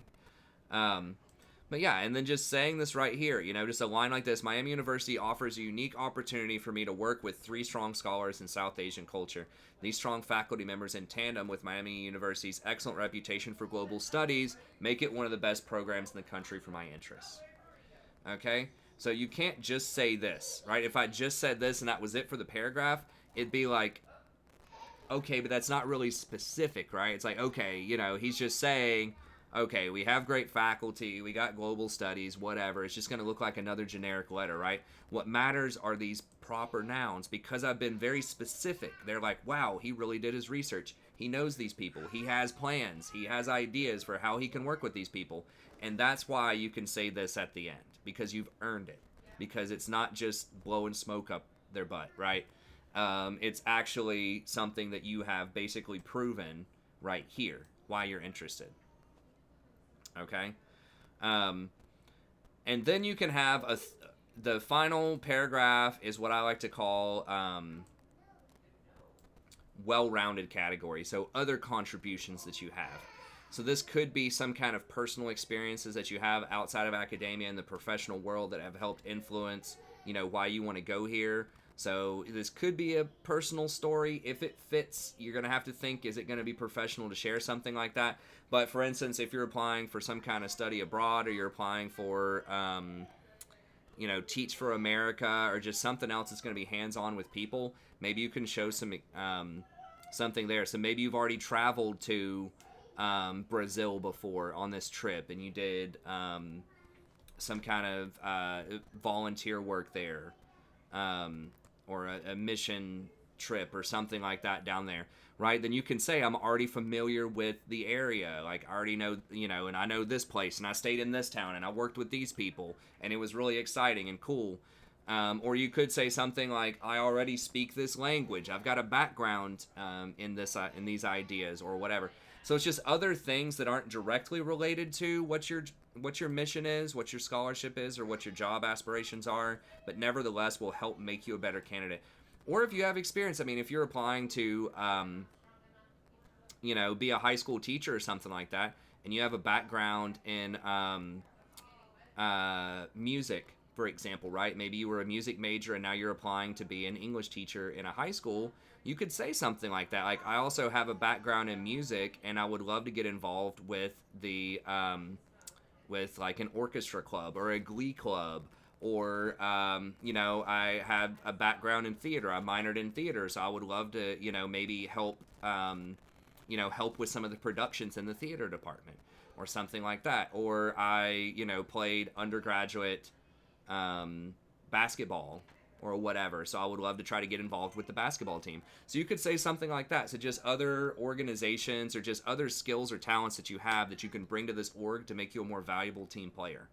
But yeah, and then just saying this right here, just a line like this: Miami University offers a unique opportunity for me to work with 3 strong scholars in South Asian culture. These strong faculty members, in tandem with Miami University's excellent reputation for global studies, make it one of the best programs in the country for my interests. Okay? So you can't just say this, right? If I just said this and that was it for the paragraph, it'd be like, okay, but that's not really specific, right? It's like, okay, he's just saying, okay, we have great faculty, we got global studies, whatever. It's just going to look like another generic letter, right? What matters are these proper nouns, because I've been very specific. They're like, wow, he really did his research. He knows these people. He has plans. He has ideas for how he can work with these people. And that's why you can say this at the end, because you've earned it. Because it's not just blowing smoke up their butt, right? It's actually something that you have basically proven right here why you're interested. Okay? And then you can have the final paragraph is what I like to call well-rounded category. So other contributions that you have. So this could be some kind of personal experiences that you have outside of academia in the professional world that have helped influence, why you want to go here. So this could be a personal story. If it fits, you're going to have to think, is it going to be professional to share something like that? But for instance, if you're applying for some kind of study abroad, or you're applying for, Teach for America, or just something else that's going to be hands-on with people, maybe you can show some something there. So maybe you've already traveled to Brazil before on this trip, and you did some kind of volunteer work there. Or a mission trip or something like that down there, right? Then you can say, I'm already familiar with the area. Like, I already know, and I know this place, and I stayed in this town, and I worked with these people, and it was really exciting and cool. Or you could say something like, I already speak this language. I've got a background in these ideas, or whatever. So it's just other things that aren't directly related to what your mission is, what your scholarship is, or what your job aspirations are, but nevertheless will help make you a better candidate. Or if you have experience, if you're applying to, be a high school teacher or something like that, and you have a background in music, for example, right? Maybe you were a music major and now you're applying to be an English teacher in a high school. You could say something like that. Like, I also have a background in music and I would love to get involved with with like an orchestra club or a glee club, or I have a background in theater. I minored in theater, so I would love to maybe help with some of the productions in the theater department or something like that. Or I played undergraduate basketball or whatever, so I would love to try to get involved with the basketball team. So you could say something like that. So just other organizations or just other skills or talents that you have that you can bring to this org to make you a more valuable team player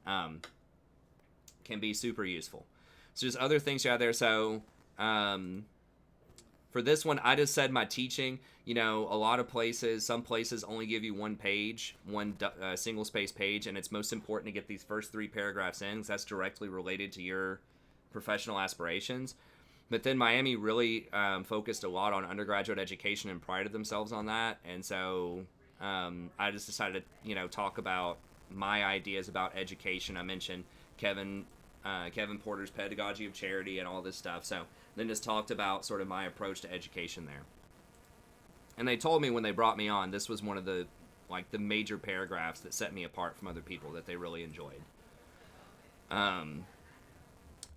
can be super useful. So just other things you have there. So for this one, I just said my teaching. A lot of places, some places only give you one page, one single space page, and it's most important to get these first 3 paragraphs in, because that's directly related to your professional aspirations. But then Miami really focused a lot on undergraduate education and prided themselves on that. And so I just decided to talk about my ideas about education. I mentioned Kevin Porter's Pedagogy of Charity and all this stuff. So then just talked about sort of my approach to education there. And they told me when they brought me on, this was one of the major paragraphs that set me apart from other people that they really enjoyed.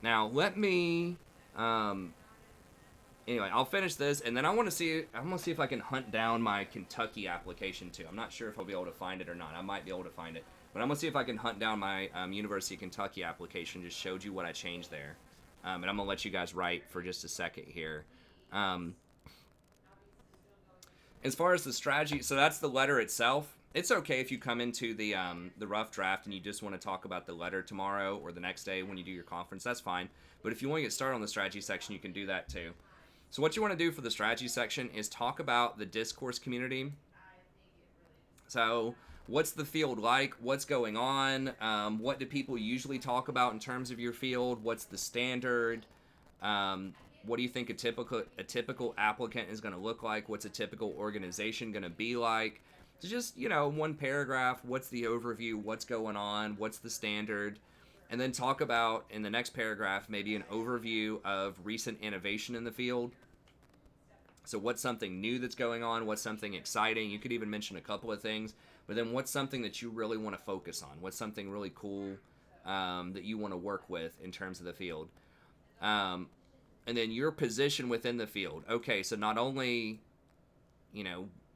Now let me anyway, I'll finish this, and then I'm gonna see if I can hunt down my Kentucky application too. I'm not sure if I'll be able to find it or not. I might be able to find it, but I'm gonna see if I can hunt down my University of Kentucky application. Just showed you what I changed there, and I'm gonna let you guys write for just a second here. As far as the strategy, so that's the letter itself. It's okay if you come into the rough draft and you just want to talk about the letter tomorrow or the next day when you do your conference. That's fine. But if you want to get started on the strategy section, you can do that too. So what you want to do for the strategy section is talk about the discourse community. So what's the field like? What's going on? What do people usually talk about in terms of your field? What's the standard? What do you think a typical applicant is going to look like? What's a typical organization going to be like? So just, one paragraph, what's the overview, what's going on, what's the standard, and then talk about, in the next paragraph, maybe an overview of recent innovation in the field. So what's something new that's going on, what's something exciting, you could even mention a couple of things, but then what's something that you really want to focus on, what's something really cool that you want to work with in terms of the field. And then your position within the field. Okay, so not only,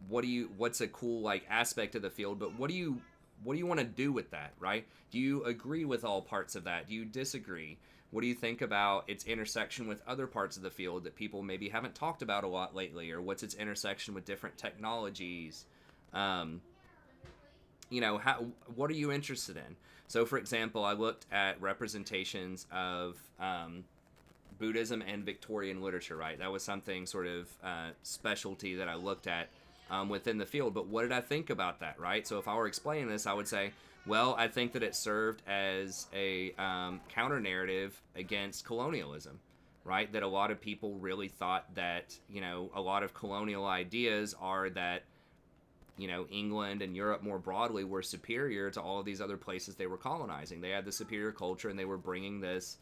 what's a cool aspect of the field, but what do you want to do with that, right? Do you agree with all parts of that? Do you disagree? What do you think about its intersection with other parts of the field that people maybe haven't talked about a lot lately? Or what's its intersection with different technologies? What are you interested in? So for example, I looked at representations of Buddhism and Victorian literature, right? That was something sort of specialty that I looked at within the field. But what did I think about that, right? So if I were explaining this, I would say, well, I think that it served as a counter-narrative against colonialism, right? That a lot of people really thought that, a lot of colonial ideas are that, England and Europe more broadly were superior to all of these other places they were colonizing. They had the superior culture, and they were bringing this,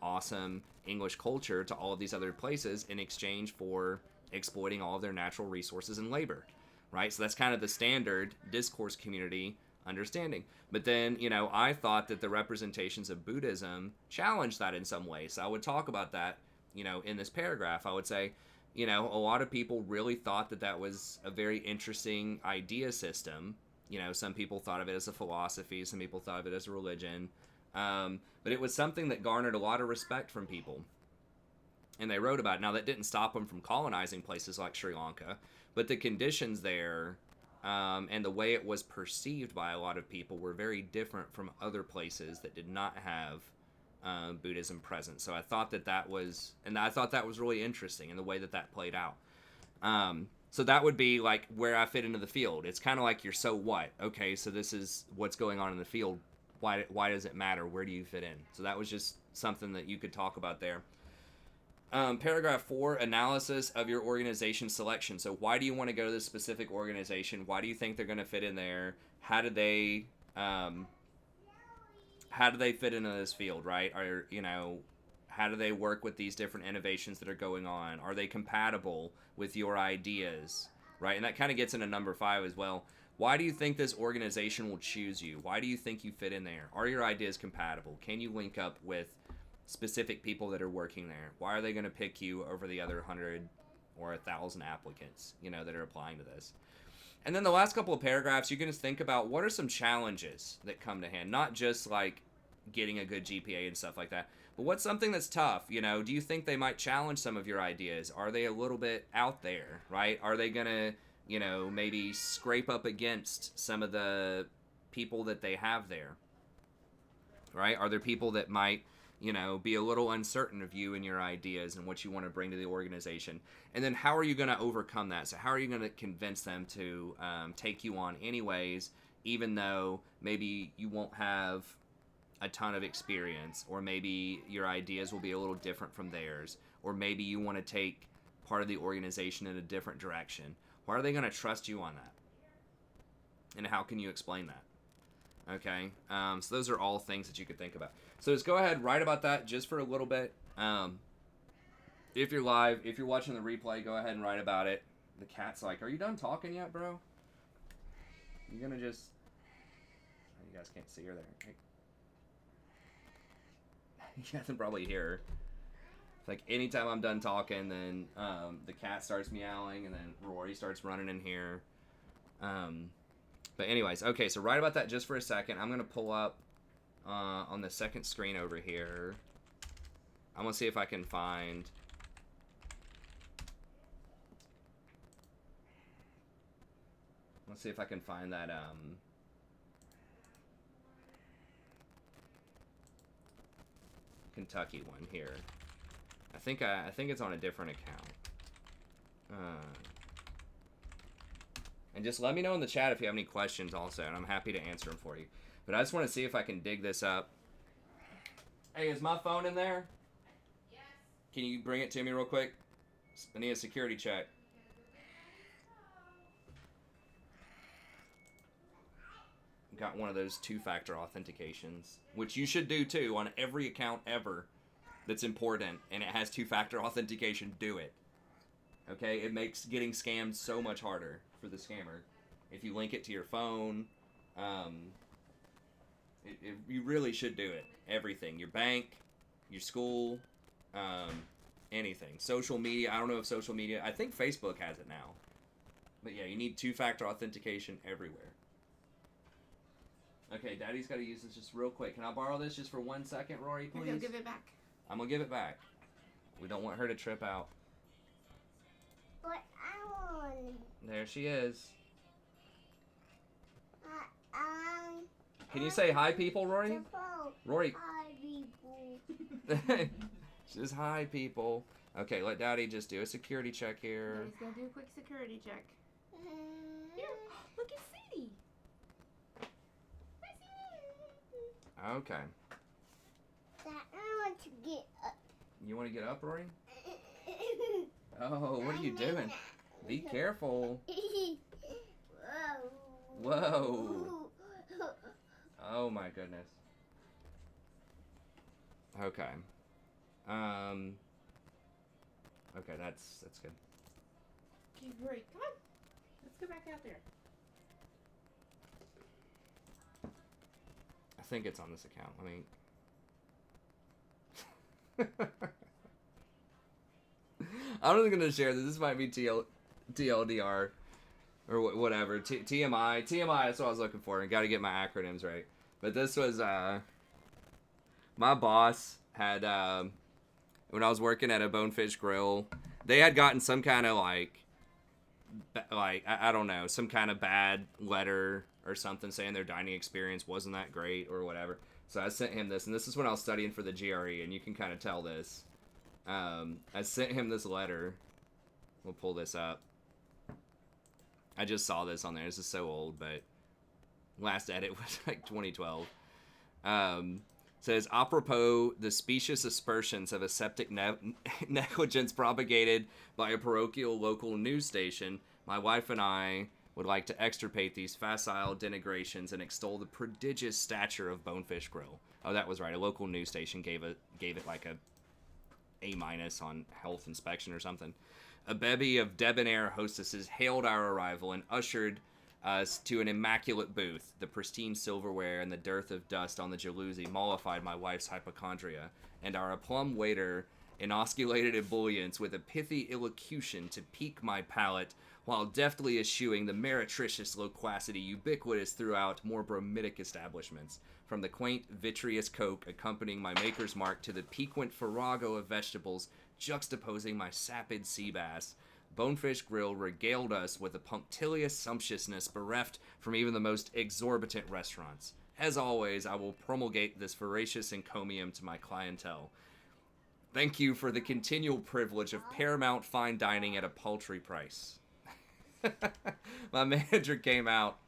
awesome English culture to all of these other places in exchange for exploiting all of their natural resources and labor, right? So that's kind of the standard discourse community understanding. But then, I thought that the representations of Buddhism challenged that in some way. So I would talk about that, in this paragraph. I would say, a lot of people really thought that that was a very interesting idea system. Some people thought of it as a philosophy, some people thought of it as a religion. But it was something that garnered a lot of respect from people. And they wrote about it. Now, that didn't stop them from colonizing places like Sri Lanka, but the conditions there and the way it was perceived by a lot of people were very different from other places that did not have Buddhism present. So I thought that was really interesting in the way that played out. So that would be like where I fit into the field. It's kind of like your so what. Okay, so this is what's going on in the field. Why does it matter? Where do you fit in? So that was just something that you could talk about there. Paragraph 4, analysis of your organization selection. So why do you want to go to this specific organization? Why do you think they're going to fit in there? How do they how do they fit into this field, right? Or, how do they work with these different innovations that are going on? Are they compatible with your ideas, right? And that kind of gets into number 5 as well. Why do you think this organization will choose you? Why do you think you fit in there? Are your ideas compatible? Can you link up with specific people that are working there? Why are they going to pick you over the other 100 or 1,000 applicants, that are applying to this? And then the last couple of paragraphs, you can just think about what are some challenges that come to hand, not just like getting a good GPA and stuff like that, but what's something that's tough? Do you think they might challenge some of your ideas? Are they a little bit out there, right? Are they going to, maybe scrape up against some of the people that they have there, right? Are there people that might, be a little uncertain of you and your ideas and what you want to bring to the organization? And then how are you going to overcome that? So how are you going to convince them to take you on anyways, even though maybe you won't have a ton of experience, or maybe your ideas will be a little different from theirs, or maybe you want to take part of the organization in a different direction? Why are they going to trust you on that? And how can you explain that? Okay, so those are all things that you could think about. So just go ahead, write about that just for a little bit. If you're live, if you're watching the replay, go ahead and write about it. The cat's like, are you done talking yet, bro? You're going to just... Oh, you guys can't see her there. Hey. You guys can probably hear her. It's like anytime I'm done talking, then the cat starts meowing, and then Rory starts running in here. But anyways, okay, so write about that just for a second. I'm going to pull up on the second screen over here. I'm going to see if I can find... Let's see if I can find that Kentucky one here. I think it's on a different account. And just let me know in the chat if you have any questions also, and I'm happy to answer them for you. But I just want to see if I can dig this up. Hey, is my phone in there? Yes. Can you bring it to me real quick? I need a security check. Got one of those 2-factor authentications, which you should do too on every account ever that's important and it has 2-factor authentication. Do it. Okay, it makes getting scammed so much harder for the scammer. If you link it to your phone, you really should do it. Everything. Your bank, your school, anything. Social media. I don't know if social media... I think Facebook has it now. But yeah, you need 2-factor authentication everywhere. Okay, Daddy's got to use this just real quick. Can I borrow this just for 1 second, Rory, please? You'll give it back. I'm going to give it back. We don't want her to trip out. But I want... There she is. Can you say hi, people, Rory? Rory. Hi, people. She says hi, people. Okay, let Daddy just do a security check here. He's going to do a quick security check. Here, look at Sadie. Okay. Dad, I want to get up. You want to get up, Rory? Oh, what are you doing? Be careful. Whoa. Whoa. Oh my goodness. Okay. Okay, that's good. Okay, Rory, come on. Let's go back out there. I think it's on this account. I'm not going to share this. This might be TLDR or whatever. TMI. TMI, that's what I was looking for. I got to get my acronyms right. But this was, my boss had, when I was working at a Bonefish Grill, they had gotten some kind of I don't know, some kind of bad letter or something saying their dining experience wasn't that great or whatever. So I sent him this, and this is when I was studying for the GRE, and you can kind of tell this. I sent him this letter. We'll pull this up. I just saw this on there. This is so old, but last edit was like 2012. Says, apropos the specious aspersions of aseptic negligence propagated by a parochial local news station, my wife and I would like to extirpate these facile denigrations and extol the prodigious stature of Bonefish Grill. Oh, that was right. A local news station gave it like a A- on health inspection or something. A bevy of debonair hostesses hailed our arrival and ushered us to an immaculate booth. The pristine silverware and the dearth of dust on the jalousie mollified my wife's hypochondria, and our aplomb waiter inosculated ebullience with a pithy elocution to pique my palate, while deftly eschewing the meretricious loquacity ubiquitous throughout more bromidic establishments, from the quaint vitreous coke accompanying my maker's mark to the piquant farrago of vegetables juxtaposing my sapid sea bass. Bonefish Grill regaled us with a punctilious sumptuousness bereft from even the most exorbitant restaurants. As always, I will promulgate this voracious encomium to my clientele. Thank you for the continual privilege of paramount fine dining at a paltry price. My manager came out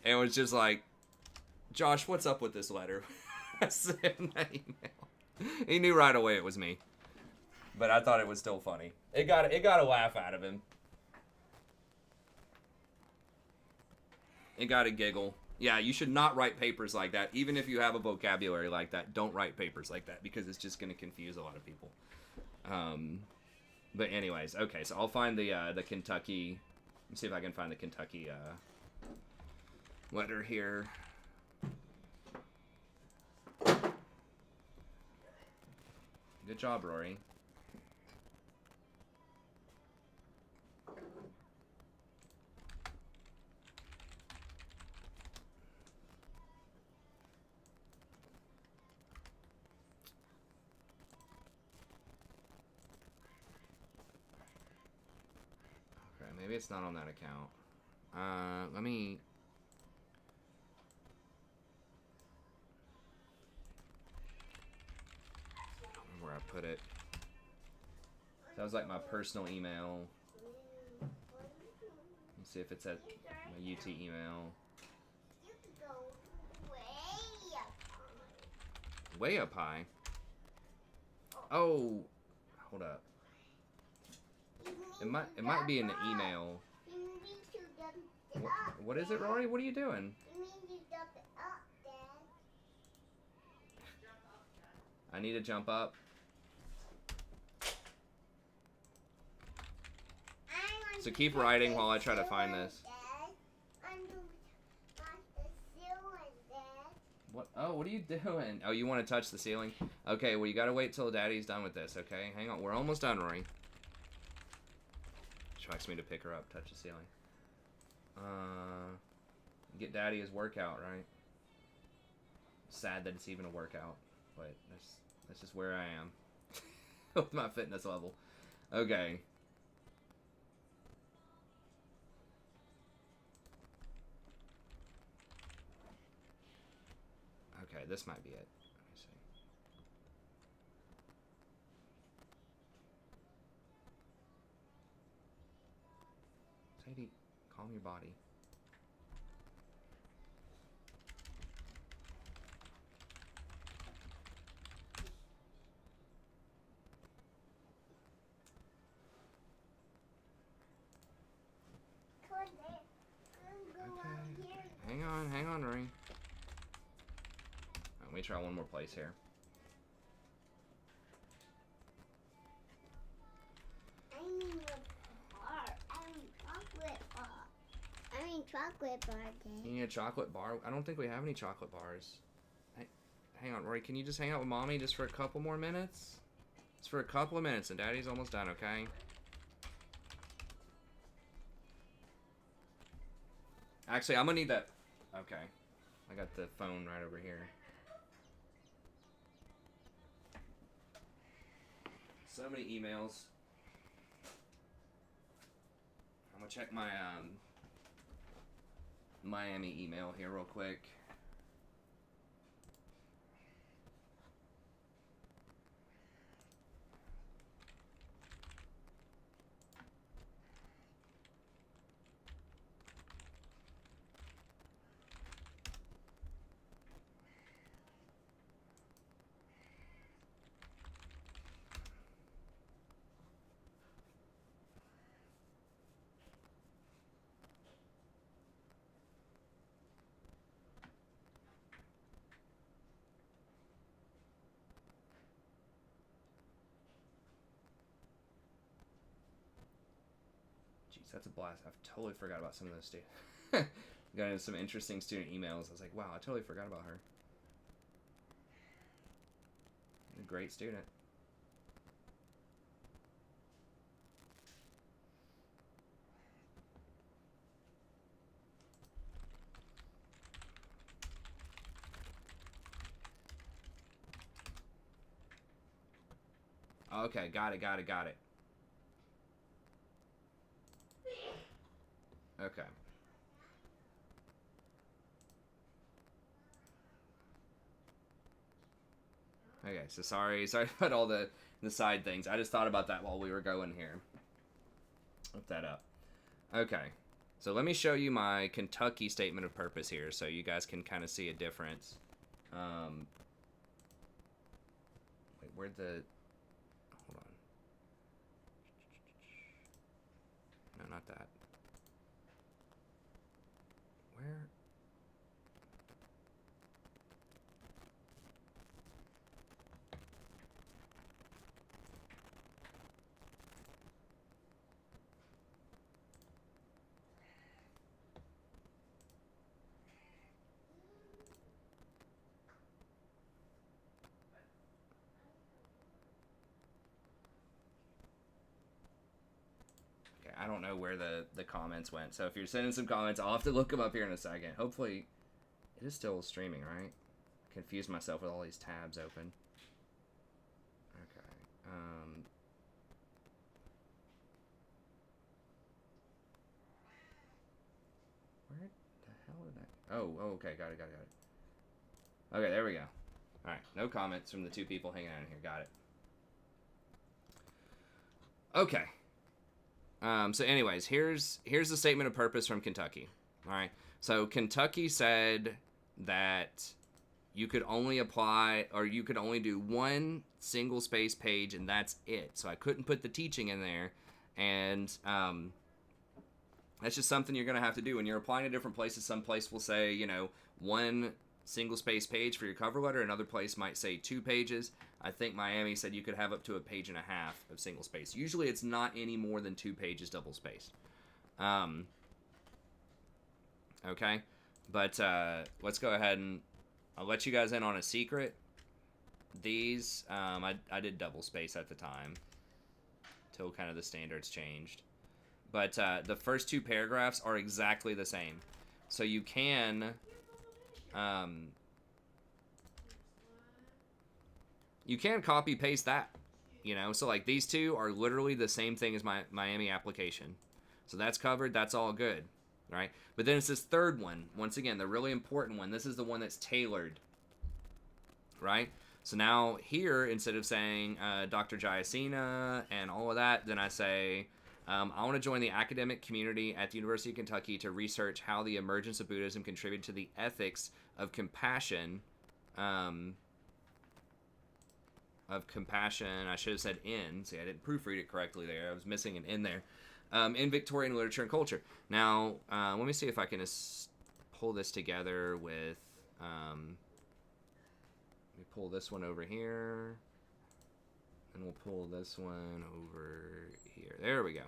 and was just like, Josh, what's up with this letter? I sent him that email. He knew right away it was me. But I thought it was still funny. It got a laugh out of him. It got a giggle. Yeah, you should not write papers like that. Even if you have a vocabulary like that, don't write papers like that because it's just going to confuse a lot of people. But anyways, okay, so I'll find the Kentucky. Let me see if I can find the Kentucky letter here. Good job, Rory. Okay, maybe it's not on that account. Let me... I don't know where I put it. That was like my personal email. Let's see if it's at my UT email. You could go way up. Way up high. Oh, hold up. It might be in the email. You need to jump it up. What is it, Rory? What are you doing? You need to jump it up, Dad. I need to jump up. So keep writing while I try to find this. What? Oh, what are you doing? Oh, you want to touch the ceiling? Okay, well, you got to wait till Daddy's done with this, okay? Hang on. We're almost done, Rory. She likes me to pick her up, touch the ceiling. Get Daddy his workout, right? Sad that it's even a workout, but that's just where I am with my fitness level. Okay. Okay, this might be it. Let me see. Sadie, calm your body. Okay. Hang on, Ray. Let me try one more place here. I mean bar. I mean chocolate bar. I mean chocolate bar, Dad. You need a chocolate bar? I don't think we have any chocolate bars. Hey, hang on, Rory. Can you just hang out with Mommy just for a couple more minutes? Just for a couple of minutes, and Daddy's almost done, okay? Actually, I'm gonna need that. Okay. I got the phone right over here. So many emails. I'm gonna check my Miami email here real quick. That's a blast. I've totally forgot about some of those students. Got into some interesting student emails. I was like, wow, I totally forgot about her. A great student. Okay, got it. Okay. Okay, so sorry about all the side things. I just thought about that while we were going here. Look that up. Okay, so let me show you my Kentucky statement of purpose here, so you guys can kind of see a difference. Wait, where'd the? Hold on. No, not that. Where? I don't know where the comments went. So if you're sending some comments, I'll have to look them up here in a second. Hopefully, it is still streaming, right? Confused myself with all these tabs open. Okay. Where the hell did I? Oh, okay. Got it. Okay, there we go. All right. No comments from the two people hanging out in here. Got it. Okay. So anyways, here's the statement of purpose from Kentucky. All right. So Kentucky said that you could only apply, or you could only do one single space page, and that's it. So I couldn't put the teaching in there, and that's just something you're going to have to do when you're applying to different places. Some place will say, you know, one single space page for your cover letter. Another place might say 2 pages. I think Miami said you could have up to 1.5 pages of single space. Usually it's not any more than 2 pages double spaced. Okay, but let's go ahead and I'll let you guys in on a secret. These, I did double space at the time till kind of the standards changed. But the first 2 paragraphs are exactly the same. So you can copy paste that, you know. So like these 2 are literally the same thing as my Miami application. So that's covered. That's all good, right? But then it's this third one. Once again, the really important one. This is the one that's tailored, right? So now here, instead of saying Dr. Jayasena and all of that, then I say, I want to join the academic community at the University of Kentucky to research how the emergence of Buddhism contributed to the ethics of compassion. I should have said in. See, I didn't proofread it correctly there. I was missing an in there. In Victorian literature and culture. Now, let me see if I can pull this together with... let me pull this one over here. And we'll pull this one over here. There we go.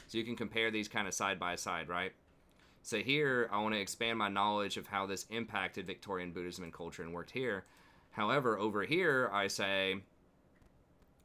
So you can compare these kind of side by side, right? So here, I want to expand my knowledge of how this impacted Victorian Buddhism and culture and worked here. However, over here, I say,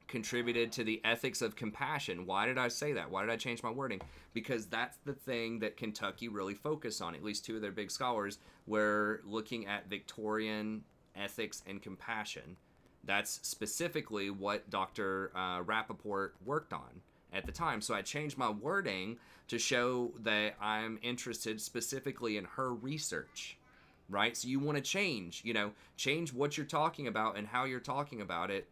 contributed to the ethics of compassion. Why did I say that? Why did I change my wording? Because that's the thing that Kentucky really focused on. At least 2 of their big scholars were looking at Victorian ethics and compassion. That's specifically what Dr. Rappaport worked on at the time. So I changed my wording to show that I'm interested specifically in her research, right? So you want to change what you're talking about and how you're talking about it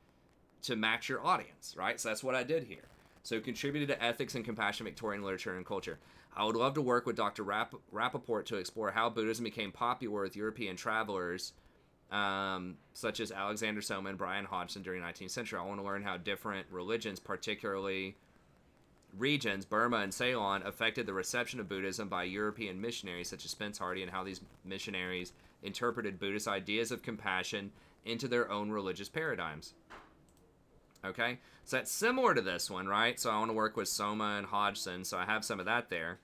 to match your audience, right? So that's what I did here. So contributed to ethics and compassion, Victorian literature and culture. I would love to work with Dr. Rappaport to explore how Buddhism became popular with European travelers, such as Alexander Soma and Brian Hodgson during the 19th century. I want to learn how different religions, particularly regions, Burma and Ceylon, affected the reception of Buddhism by European missionaries such as Spence Hardy, and how these missionaries interpreted Buddhist ideas of compassion into their own religious paradigms. Okay, so that's similar to this one, right? So I want to work with Soma and Hodgson, so I have some of that there.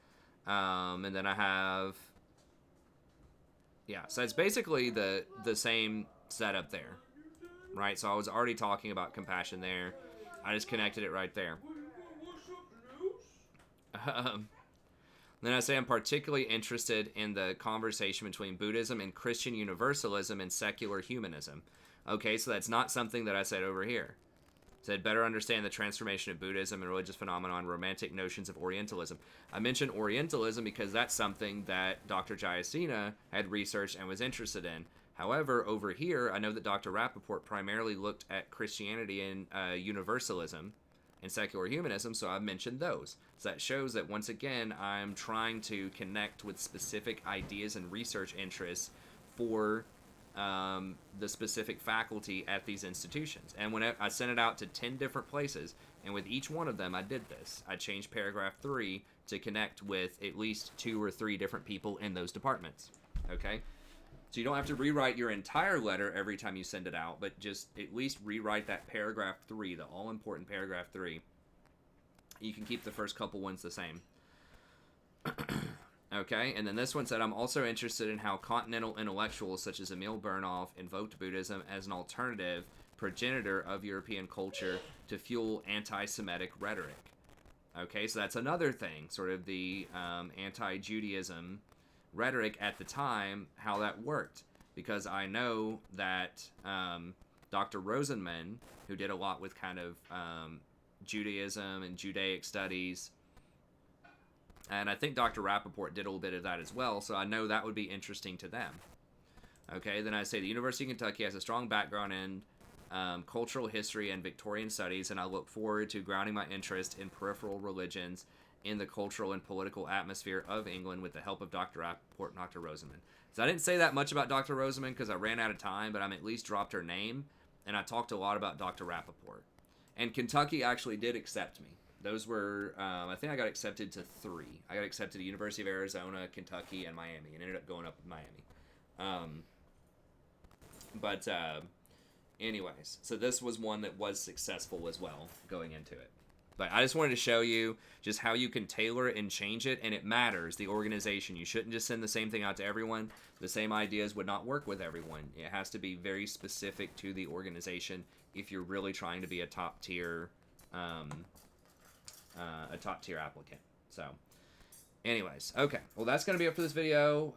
And then I have, yeah, so it's basically the same setup there, right? So I was already talking about compassion there. I just connected it right there. Then I say I'm particularly interested in the conversation between Buddhism and Christian universalism and secular humanism. Okay, so that's not something that I said over here. I said better understand the transformation of Buddhism and religious phenomenon, romantic notions of Orientalism. I mentioned Orientalism because that's something that Dr. Jayasena had researched and was interested in. However, over here, I know that Dr. Rappaport primarily looked at Christianity and universalism and secular humanism, so I've mentioned those. So that shows that, once again, I'm trying to connect with specific ideas and research interests for the specific faculty at these institutions. And when I sent it out to 10 different places, and with each one of them I did this. I changed paragraph 3 to connect with at least 2 or 3 different people in those departments. Okay? So you don't have to rewrite your entire letter every time you send it out, but just at least rewrite that paragraph 3, the all-important paragraph 3. You can keep the first couple ones the same. Okay, and then this one said, I'm also interested in how continental intellectuals such as Emil Bernhoff invoked Buddhism as an alternative progenitor of European culture to fuel anti-Semitic rhetoric. Okay, so that's another thing, sort of the anti-Judaism rhetoric at the time, how that worked. Because I know that Dr. Rosenman, who did a lot with kind of Judaism and Judaic studies, and I think Dr. Rappaport did a little bit of that as well, so I know that would be interesting to them. Okay, then I say the University of Kentucky has a strong background in cultural history and Victorian studies, and I look forward to grounding my interest in peripheral religions in the cultural and political atmosphere of England with the help of Dr. Rappaport and Dr. Rosenman. So I didn't say that much about Dr. Rosenman because I ran out of time, but I'm at least dropped her name, and I talked a lot about Dr. Rappaport. And Kentucky actually did accept me. Those were, I think I got accepted to 3. I got accepted to University of Arizona, Kentucky, and Miami, and ended up going up with Miami. Anyways, so this was one that was successful as well going into it. But I just wanted to show you just how you can tailor it and change it, and it matters, the organization. You shouldn't just send the same thing out to everyone. The same ideas would not work with everyone. It has to be very specific to the organization if you're really trying to be a top-tier applicant. So, anyways, okay. Well, that's going to be it for this video.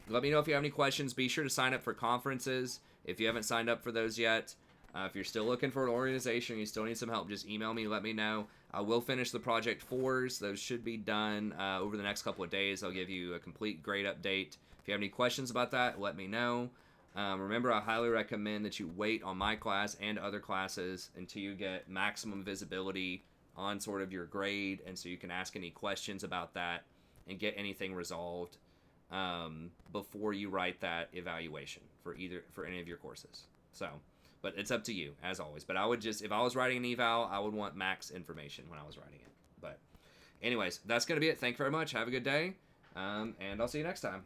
Let me know if you have any questions. Be sure to sign up for conferences if you haven't signed up for those yet. If you're still looking for an organization, you still need some help, just email me, let me know. I will finish the Project 4s. Those should be done over the next couple of days. I'll give you a complete grade update. If you have any questions about that, let me know. Remember, I highly recommend that you wait on my class and other classes until you get maximum visibility on sort of your grade, and so you can ask any questions about that and get anything resolved before you write that evaluation for any of your courses. So, but it's up to you, as always. But I would just, if I was writing an eval, I would want max information when I was writing it. But anyways, that's going to be it. Thank you very much. Have a good day, and I'll see you next time.